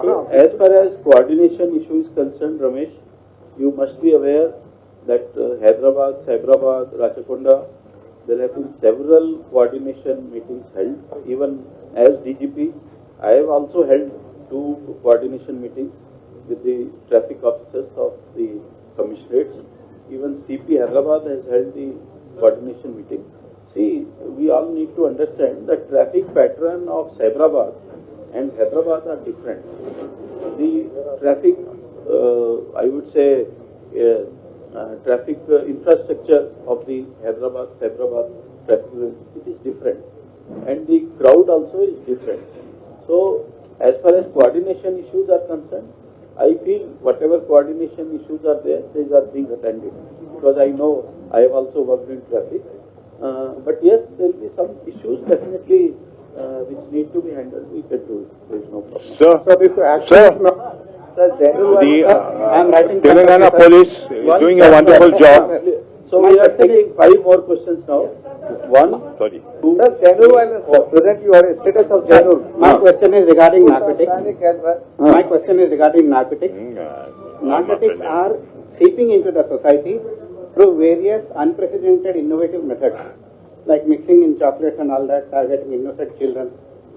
So as far as coordination issue is concerned, Ramesh, you must be aware that Hyderabad, Cyberabad, Rachakonda, there have been several coordination meetings held. Even as DGP, I have also held 2 coordination meetings with the traffic officers of the commissionerates. Even CP Hyderabad has held the coordination meeting. See, we all need to understand that traffic pattern of Cyberabad and Hyderabad are different. The traffic, I would say, traffic infrastructure of the Hyderabad, Cyberabad traffic, it is different, and the crowd also is different. So, as far as coordination issues are concerned, I feel whatever coordination issues are there, these are being attended. Because I know I have also worked in traffic, but yes, there will be some issues definitely which need to be handled. We can do it. There is no problem. So this action. Telangana police is doing a wonderful job. So we are taking 5 more questions now. 1, Sorry. 2. Sir, general violence, sir. Present you are a status of general. My question is regarding narcotics. My question is regarding narcotics. Narcotics are seeping into the society through various unprecedented innovative methods, like mixing in chocolates and all that, targeting innocent children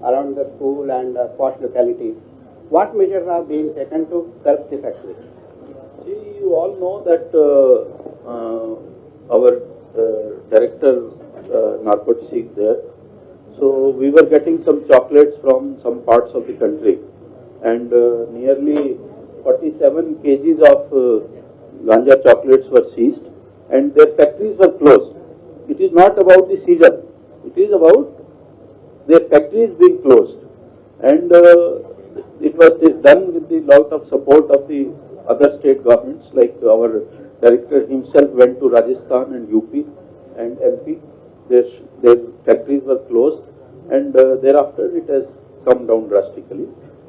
around the school and posh localities. What measures are being taken to curb this activity? See, you all know that our director Narcotics is there. So we were getting some chocolates from some parts of the country, and nearly 47 kgs of ganja chocolates were seized, and their factories were closed. It is not about the seizure; it is about their factories being closed, and it was done with the lot of support of the other state governments. Like our director himself went to Rajasthan and UP and MP. Their factories were closed, and thereafter it has come down drastically,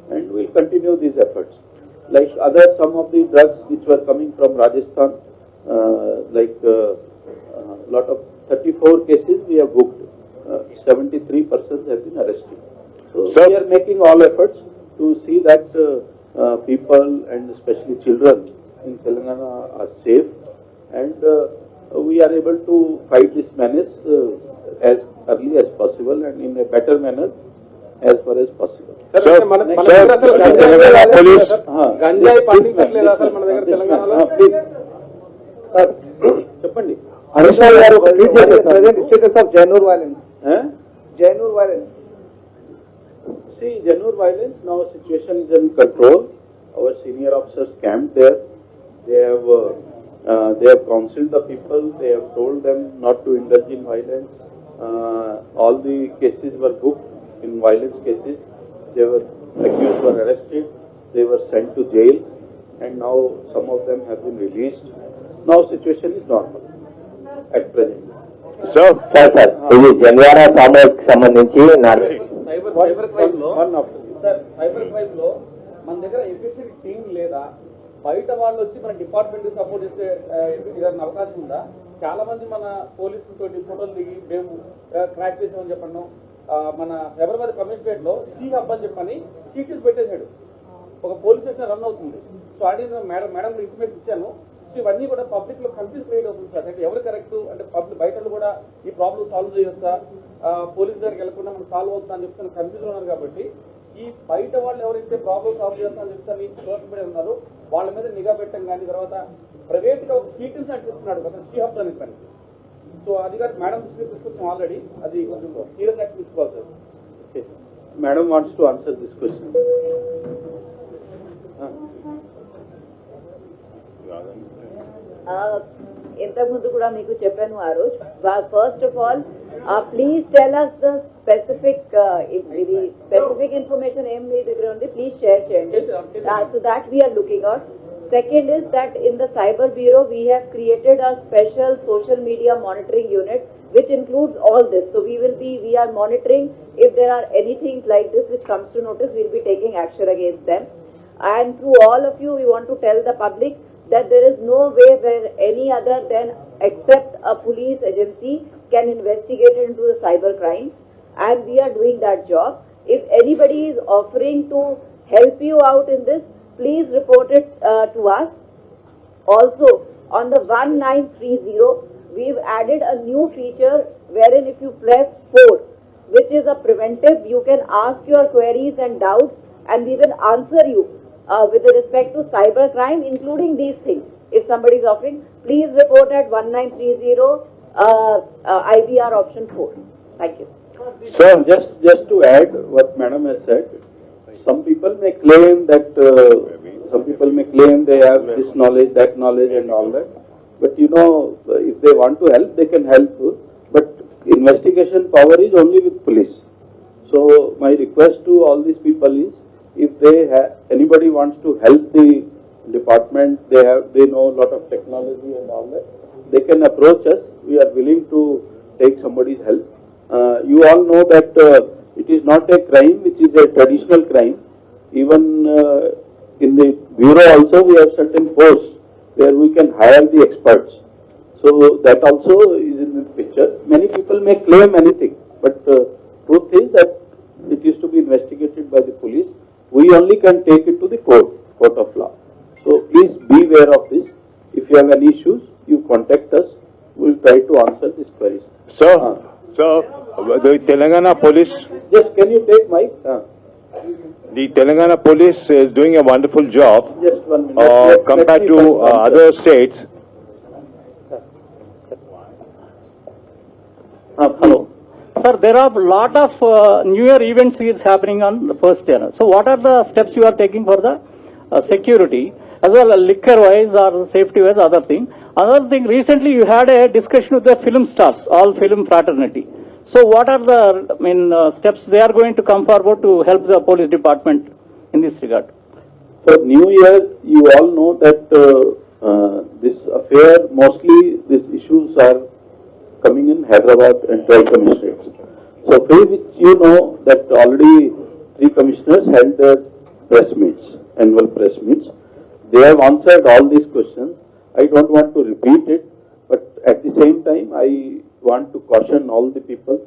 and we'll continue these efforts. Like some of the drugs which were coming from Rajasthan, lot of 34 cases we have booked, 73 persons have been arrested. So we are making all efforts to see that people and especially children in Telangana are safe, and we are able to fight this menace as early as possible and in a better manner as far as possible. Police. గంజాయి పండించట్లేదు అసలు మన దగ్గర తెలంగాణలో. చెప్పండి. Present status of genuine violence. Genuine violence. See, genuine violence, now situation is in control. Our senior officers camped there. They have counseled the people. They have told them not to indulge in violence. All the cases were booked in violence cases. They were accused, were arrested. They were sent to jail, and now some of them have been released. Now situation is normal at present. Sir ఇది జన్వారా farm house కి సంబంధించి cyber crime లో మన దగ్గర efficient team లేదా? బయట వాళ్ళు వచ్చి మన డిపార్ట్మెంట్ కి సపోర్ట్ చేసే ఏదైనా అవకాశం ఉందా? చాలా మంది మన పోలీసులతో ఫోటోలు దిగి మేము క్రాక్ చేసామని చెప్పండి. మన హైదరాబాద్ కమిషనరేట్ లో సి హబ్ అని చెప్పని సీటీస్ పెట్టేశాడు. ఒక పోలీస్ స్టేషన్ రన్ అవుతుంది. సో అడిగిన మేడం ఇన్ఫర్మేషన్ ఇచ్చాను. సో ఇవన్నీ కూడా పబ్లిక్ లో కన్ఫ్యూజ్ క్రియేట్ అవుతుంది సార్. అంటే ఎవరు కరెక్ట్, అంటే పబ్లిక్ బయట కూడా ఈ ప్రాబ్లం సాల్వ్ చేయొచ్చా, పోలీస్ దగ్గరికి వెళ్లకుండా మనం సాల్వ్ అవుతుందా అని చెప్తాను కన్ఫ్యూజ్ ఉన్నారు. కాబట్టి ఈ బయట వాళ్ళు ఎవరైతే ప్రాబ్లం సాల్వ్ చేస్తా అని చెప్తాను గవర్నమెంట్ ఉన్నారు వాళ్ళ మీద నిఘా పెట్టడం కానీ, తర్వాత ప్రైవేట్ గా ఒక సీటీస్ అంటిస్తున్నాడు కదా సి హబ్ అని పని. సో అది గారు మేడం దృష్టికి తీసుకొచ్చాం ఆల్రెడీ. అది కొంచెం సీరియస్ యాక్షన్ తీసుకోవాలి sir. Madam wants to answer this question. ఇంతకుముందు కూడా మీకు చెప్పాను ఆ రోజు. First of all Please tell us the specific information please share so that we are looking out. Second is that in the Cyber Bureau we have created a special social media monitoring unit which includes all this. So we are monitoring if there are anything like this which comes to notice, we'll be taking action against them. And through all of you, we want to tell the public that there is no way where any other than except a police agency can investigate into the cyber crimes, and we are doing that job. If anybody is offering to help you out in this, please report it to us. Also, on the 1930, we've added a new feature wherein if you press 4, which is a preventive, you can ask your queries and doubts and we will answer you with respect to cyber crime, including these things. If somebody is offering, please report at 1930 IBR option 4. Thank you. Sir, just to add what Madam has said, some people may claim that they have this knowledge, that knowledge and all that. But you know, if they want to help, they can help. But investigation power is only with police. So my request to all these people is, if anybody wants to help the department, they know a lot of technology and all that, they can approach us. We are willing to take somebody's help. You all know that it is not a crime which is a traditional crime. Even in the bureau also we have certain posts where we can hire the experts. So that also is in the picture. Many people may claim anything, but truth is that it is to be investigated by the police. We only can take it to the court of law. So please be aware of this. If you have any issues, you contact us. We will try to answer these queries. Sir, the Telangana police... Just can you take mic? The Telangana police is doing a wonderful job. Just 1 minute. Compared to other states. Hello. Sir, there are a lot of New Year events is happening on the first year. So what are the steps you are taking for the security, as well as liquor-wise or safety-wise, other thing? Another thing, recently you had a discussion with the film stars, all film fraternity. So what are the steps they are going to come forward to help the police department in this regard? For New Year, you all know that this affair, mostly these issues are coming in Hyderabad and 12 commissioners. So for which you know that already 3 commissioners held their press meets, annual press meets. They have answered all these questions. I don't want to repeat it, but at the same time, I want to caution all the people,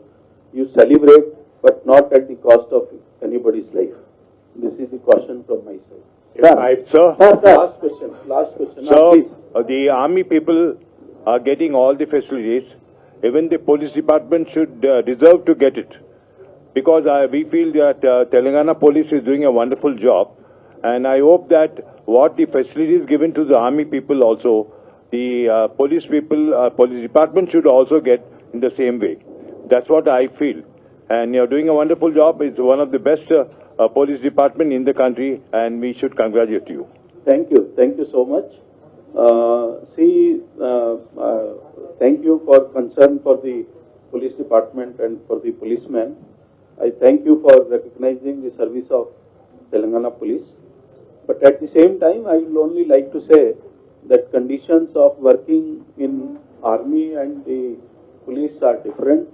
you celebrate, but not at the cost of anybody's life. This is the caution from my side. Sir, Last question. Sir, Please. the army people are getting all the facilities. Even the police department should deserve to get it. Because we feel that Telangana police is doing a wonderful job. And I hope that what the facilities given to the army people also, the police people, police department should also get in the same way. That's what I feel. And you're doing a wonderful job. It's one of the best police department in the country, and we should congratulate you. Thank you. Thank you so much. Thank you for concern for the police department and for the policemen. I thank you for recognizing the service of Telangana police. But at the same time, I will only like to say that conditions of working in army and the police are different.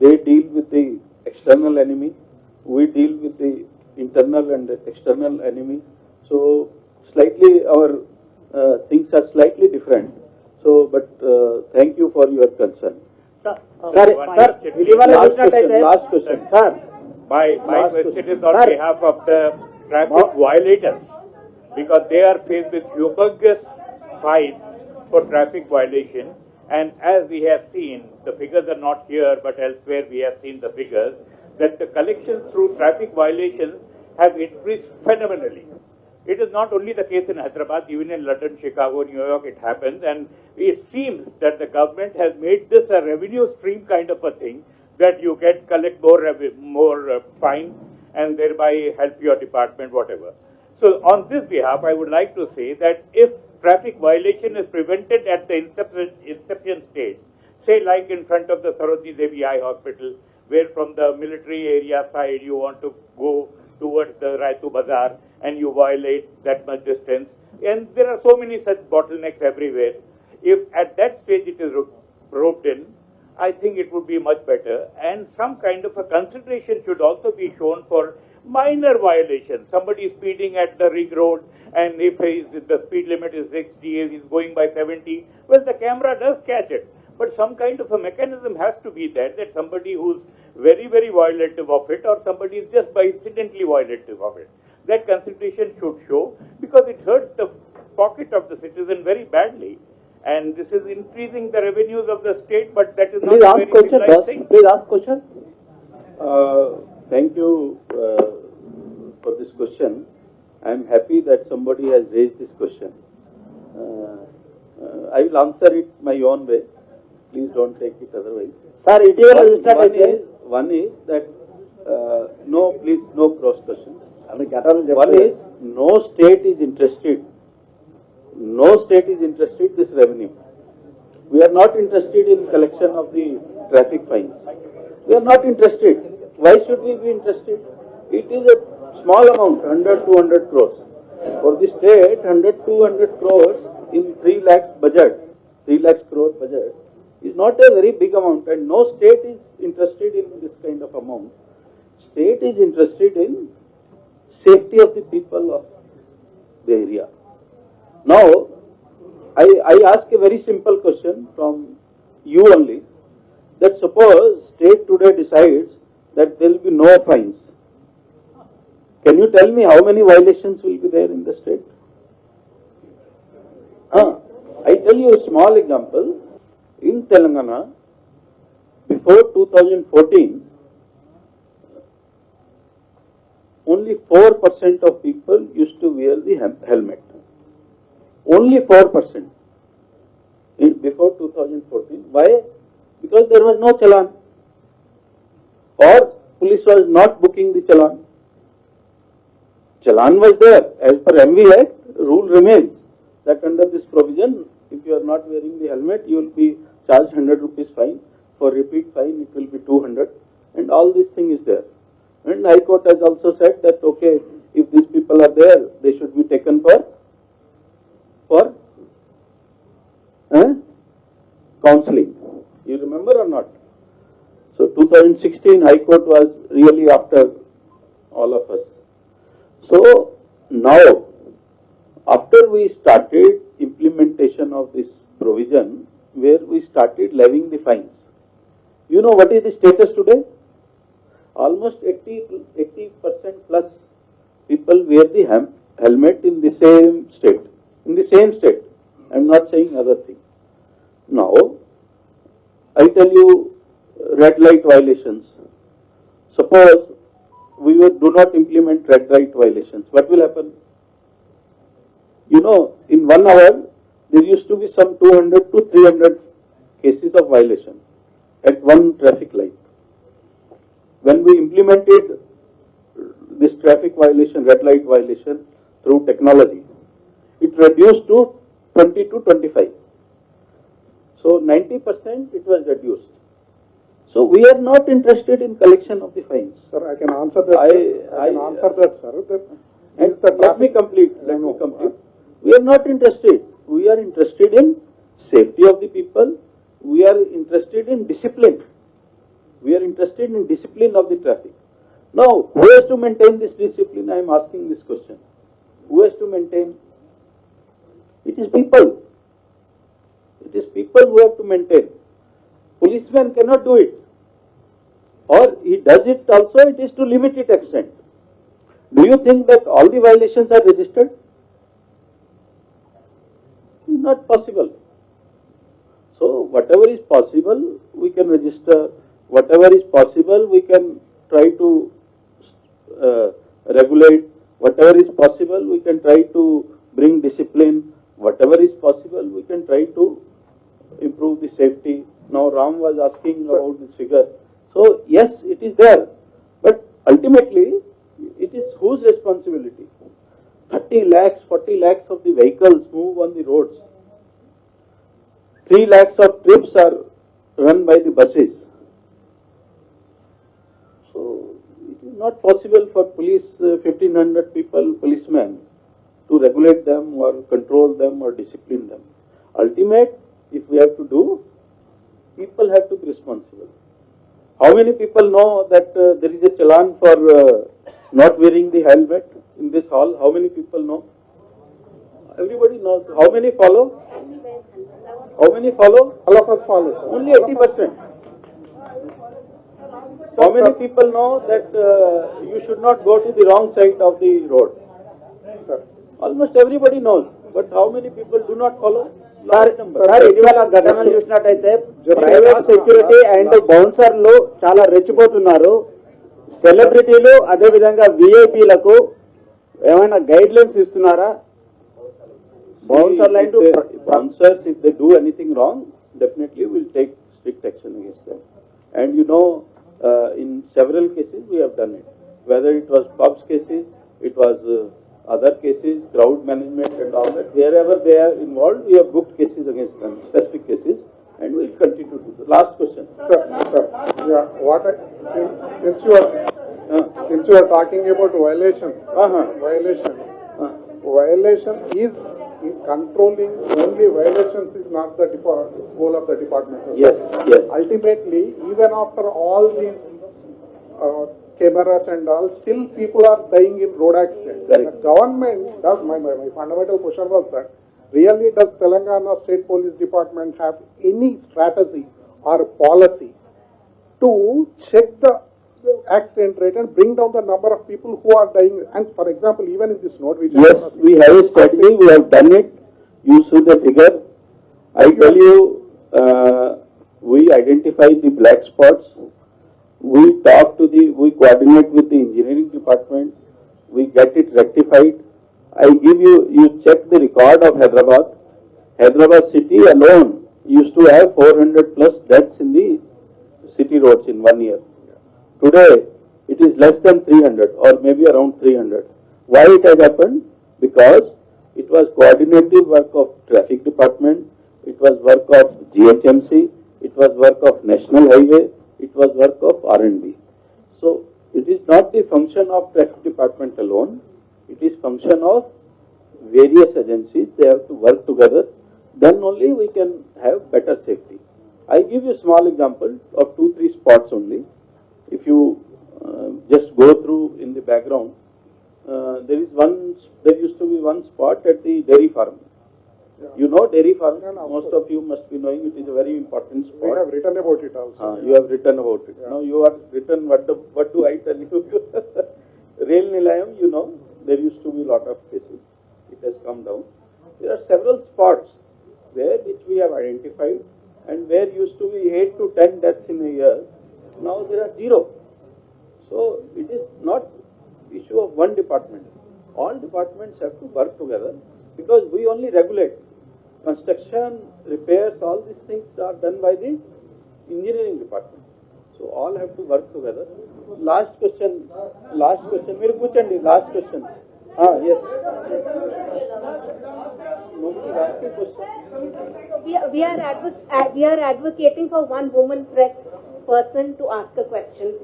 They deal with the external enemy. We deal with the internal and external enemy. So slightly our things are slightly different. So, but thank you for your concern. Last question. Sir, My question is on behalf of the traffic violators, because they are faced with humongous fines for traffic violation. And as we have seen, the figures are not here, but elsewhere we have seen the figures, that the collections through traffic violations have increased phenomenally. It is not only the case in Hyderabad, even in London, Chicago, New York, it happens. And it seems that the government has made this a revenue stream kind of a thing, that you collect more fines and thereby help your department, whatever. So on this behalf, I would like to say that if traffic violation is prevented at the inception stage, Say like in front of the Sarojini Devi Eye Hospital, where from the military area side you want to go towards the Raitu Bazaar and you violate that much distance. And there are so many such bottlenecks everywhere. If at that stage it is roped in, I think it would be much better. And some kind of a consideration should also be shown for minor violations. Somebody is speeding at the ring road, and if the speed limit is 60, he's going by 70, well, the camera does catch it. But some kind of a mechanism has to be there, that somebody who's very, very violative of it, or somebody is just by incidentally violative of it. That consideration should show, because it hurts the pocket of the citizen very badly. And this is increasing the revenues of the state, but that is not a very civilized thing. Please ask question. Thank you for this question. I am happy that somebody has raised this question. I will answer it my own way. Please don't take it otherwise. Sir, it is one is that no, please, no cross question. One is no state is interested. No state is interested in this revenue. We are not interested in collection of the traffic fines. We are not interested. Why should we be interested? It is a small amount, 100, 200 crores. For the state, 100, 200 crores in 3 lakhs budget, 3 lakhs crore budget is not a very big amount, and no state is interested in this kind of amount. State is interested in safety of the people of the area. Now, I ask a very simple question from you only, that suppose state today decides that there will be no fines. Can you tell me how many violations will be there in the state? I tell you a small example. In Telangana, before 2014, only 4% of people used to wear the helmet. Only 4% before 2014. Why? Because there was no challan, or police was not booking the challan. Challan was there. As per MV Act, rule remains that under this provision, if you are not wearing the helmet, you will be charged 100 rupees fine. For repeat fine, it will be 200. And all this thing is there. And High Court has also said that, okay, if these people are there, they should be taken for counseling. You remember or not? So 2016 High Court was really after all of us. So now, after we started implementation of this provision, where we started levying the fines, you know what is the status today? Almost 80% plus people wear the helmet in the same state. In the same state. I am not saying other thing. Now, I tell you red light violations. Suppose we do not implement red light violations. What will happen? You know, in 1 hour, there used to be some 200 to 300 cases of violation at one traffic light. When we implemented this traffic violation, red light violation through technology, it reduced to 20 to 25. So 90% it was reduced. So we are not interested in collection of the fines. Sir, I can answer that. I can answer that, sir. Let me complete. We are not interested. We are interested in safety of the people. We are interested in discipline. We are interested in discipline of the traffic. Now, who has to maintain this discipline? I am asking this question. Who has to maintain? It is people. It is people who have to maintain. Policeman cannot do it. Or he does it also, it is to limited extent. Do you think that all the violations are registered? Not possible. So, whatever is possible, we can register. Whatever is possible, we can try to regulate. Whatever is possible, we can try to bring discipline. Whatever is possible, we can try to improve the safety. Now, Ram was asking about this figure. So, yes, it is there. But ultimately, it is whose responsibility? 30 lakhs, 40 lakhs of the vehicles move on the roads. 3 lakhs of trips are run by the buses. So it is not possible for police, 1500 people, policemen, to regulate them or control them or discipline them. Ultimate, if we have to do, people have to be responsible. How many people know that there is a challan for not wearing the helmet in this hall? How many people know? Everybody knows. How many follow? How many follow? All of us follow, sir. Only 80%. How many people know that you should not go to the wrong side of the road? Sir. Almost everybody knows. But how many people do not follow? Sir ఇటీవల ఘటనలు చూసినట్టయితే private security and బౌన్సర్లు చాలా రెచ్చిపోతున్నారు. సెలబ్రిటీలు అదే విధంగా విఐపీలకు ఏమైనా guide lines ఇస్తున్నారా? Bouncers, if they do anything wrong, definitely we'll take strict action against them. And you know, in several cases we have done it. Whether it was pubs cases, it was other cases, crowd management and all that. Wherever they are involved, we have booked cases against them, specific cases, and we will continue to do. The last question. Sir, yeah, since you are talking about violations, violation is controlling only violations is not the goal of the department. Yes, yes. Ultimately, even after all these cameras and all, still people are dying in road accidents. The government does, my fundamental question was that, really does Telangana State Police Department have any strategy or policy to check the accident rate and bring down the number of people who are dying? And for example, even in this note, which yes, we have a strategy, we have done it. You see the figure. I tell you, we identify the black spots. We we coordinate with the engineering department. We get it rectified. I give you check the record of Hyderabad. Hyderabad city alone used to have 400 plus deaths in the city roads in 1 year. Today, it is less than 300 or maybe around 300. Why it has happened? Because it was coordinative work of traffic department, it was work of GHMC, it was work of National Highway, it was work of R&B. So, it is not the function of traffic department alone, it is function of various agencies. They have to work together, then only we can have better safety. I give you a small example of 2-3 spots only. If you just go through in the background, there used to be one spot at the dairy farm. Yeah. You know dairy farm? No, most of you must be knowing it is a very important spot. We have written about it also. You have written about it. Yeah. Now you are written, what do I tell you? Rail Nilayam, you know, there used to be a lot of cases. It has come down. There are several spots which we have identified and where used to be 8 to 10 deaths in a year. Now there are 0. So it is not issue of one department. All departments have to work together because we only regulate. Construction, repairs, all these things are done by the engineering department. So all have to work together. Last question. Mere kuchandi, last question. Yes. Nobody is asking question. We are advocating for one woman press person to ask a question.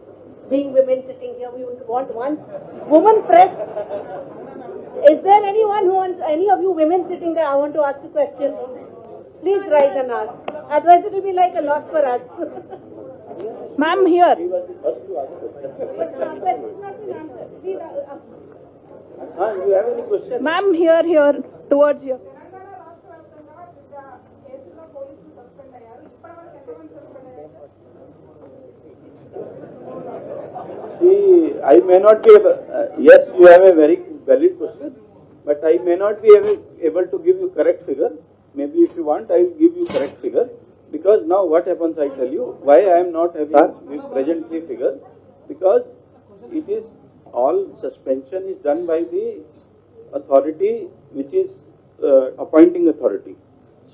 Being women sitting here, we would want one woman press. Is there anyone who wants, any of you women sitting there, I want to ask a question? Please rise and ask. Otherwise it will be like a loss for us. Ma'am, here. He was the first to ask question. You have any question? Ma'am, here, towards you. See, I may not be able, yes, you have a very valid question, but I may not be able to give you correct figure. Maybe if you want, I will give you correct figure. Because now what happens, I tell you, why I am not having this presently figure, because it is all suspension is done by the authority which is appointing authority.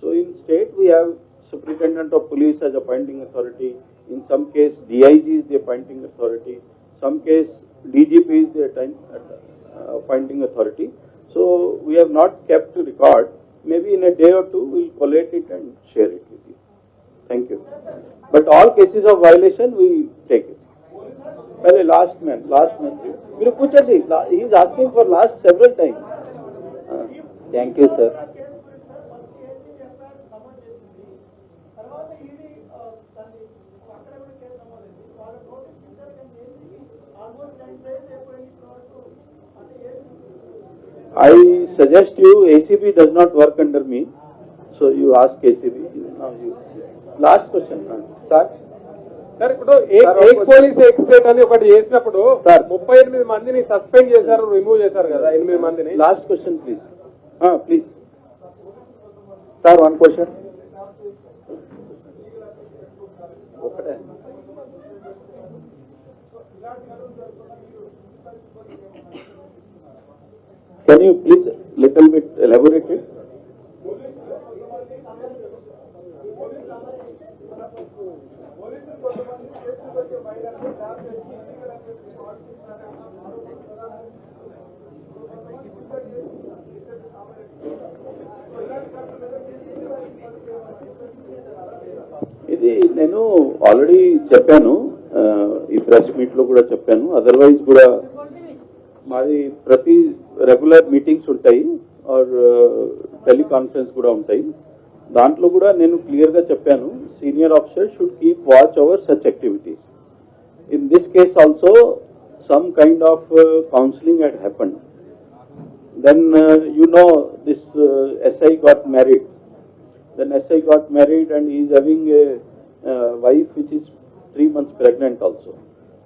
So in state we have Superintendent of Police as appointing authority. In some case DIG is the appointing authority. Some case DGP is the appointing authority. So we have not kept record. Maybe in a day or two we will collate it and share it with you. Thank you. But all cases of violation, we take it. Well, last man. He is asking for last several times. Thank you, sir. I suggest you, ACB does not work under me, so you ask ACB. Now you. Last question, sir. Sir ఇప్పుడు ఏక్ police estate అని ఒకటి చేసినప్పుడు 38 మందిని suspend చేశారు, remove చేశారు కదా 8 మందిని. Last question please. Please sir, one question. ఒకటే. Can you please little bit elaborate it? ఇది నేను ఆల్రెడీ చెప్పాను, ఈ ప్రెస్ మీట్ లో కూడా చెప్పాను. అదర్వైజ్ కూడా మాది ప్రతి రెగ్యులర్ మీటింగ్స్ ఉంటాయి ఆర్ టెలికాన్ఫరెన్స్ కూడా ఉంటాయి. దాంట్లో కూడా నేను క్లియర్ గా చెప్పాను, senior officer should keep watch over such activities. In this case also some kind of counseling had happened. Then this SI got married. Then SI got married and he is having a wife which is 3 months pregnant also.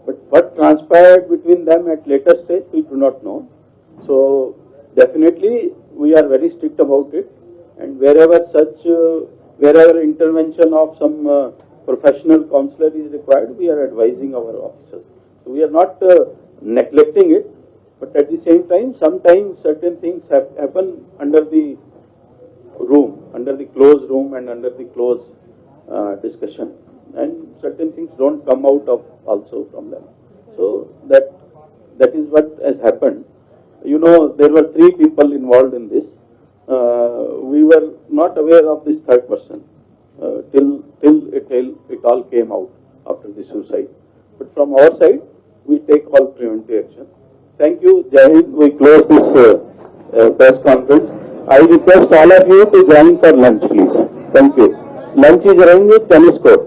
But what transpired between them at later stage, we do not know. So definitely we are very strict about it, and wherever intervention of some professional counselor is required, we are advising our officers. So we are not neglecting it, but at the same time, sometimes certain things happen under the closed room and under the closed discussion, and certain things don't come out of also from them. So that is what has happened. There were 3 people involved in this. We were not aware of this third person till it all came out after the suicide. But from our side, we take all preventive action. Thank you. Jai Hind. We close this press conference. I request all of you to join for lunch, please. Thank you. Lunch is arranged with tennis court.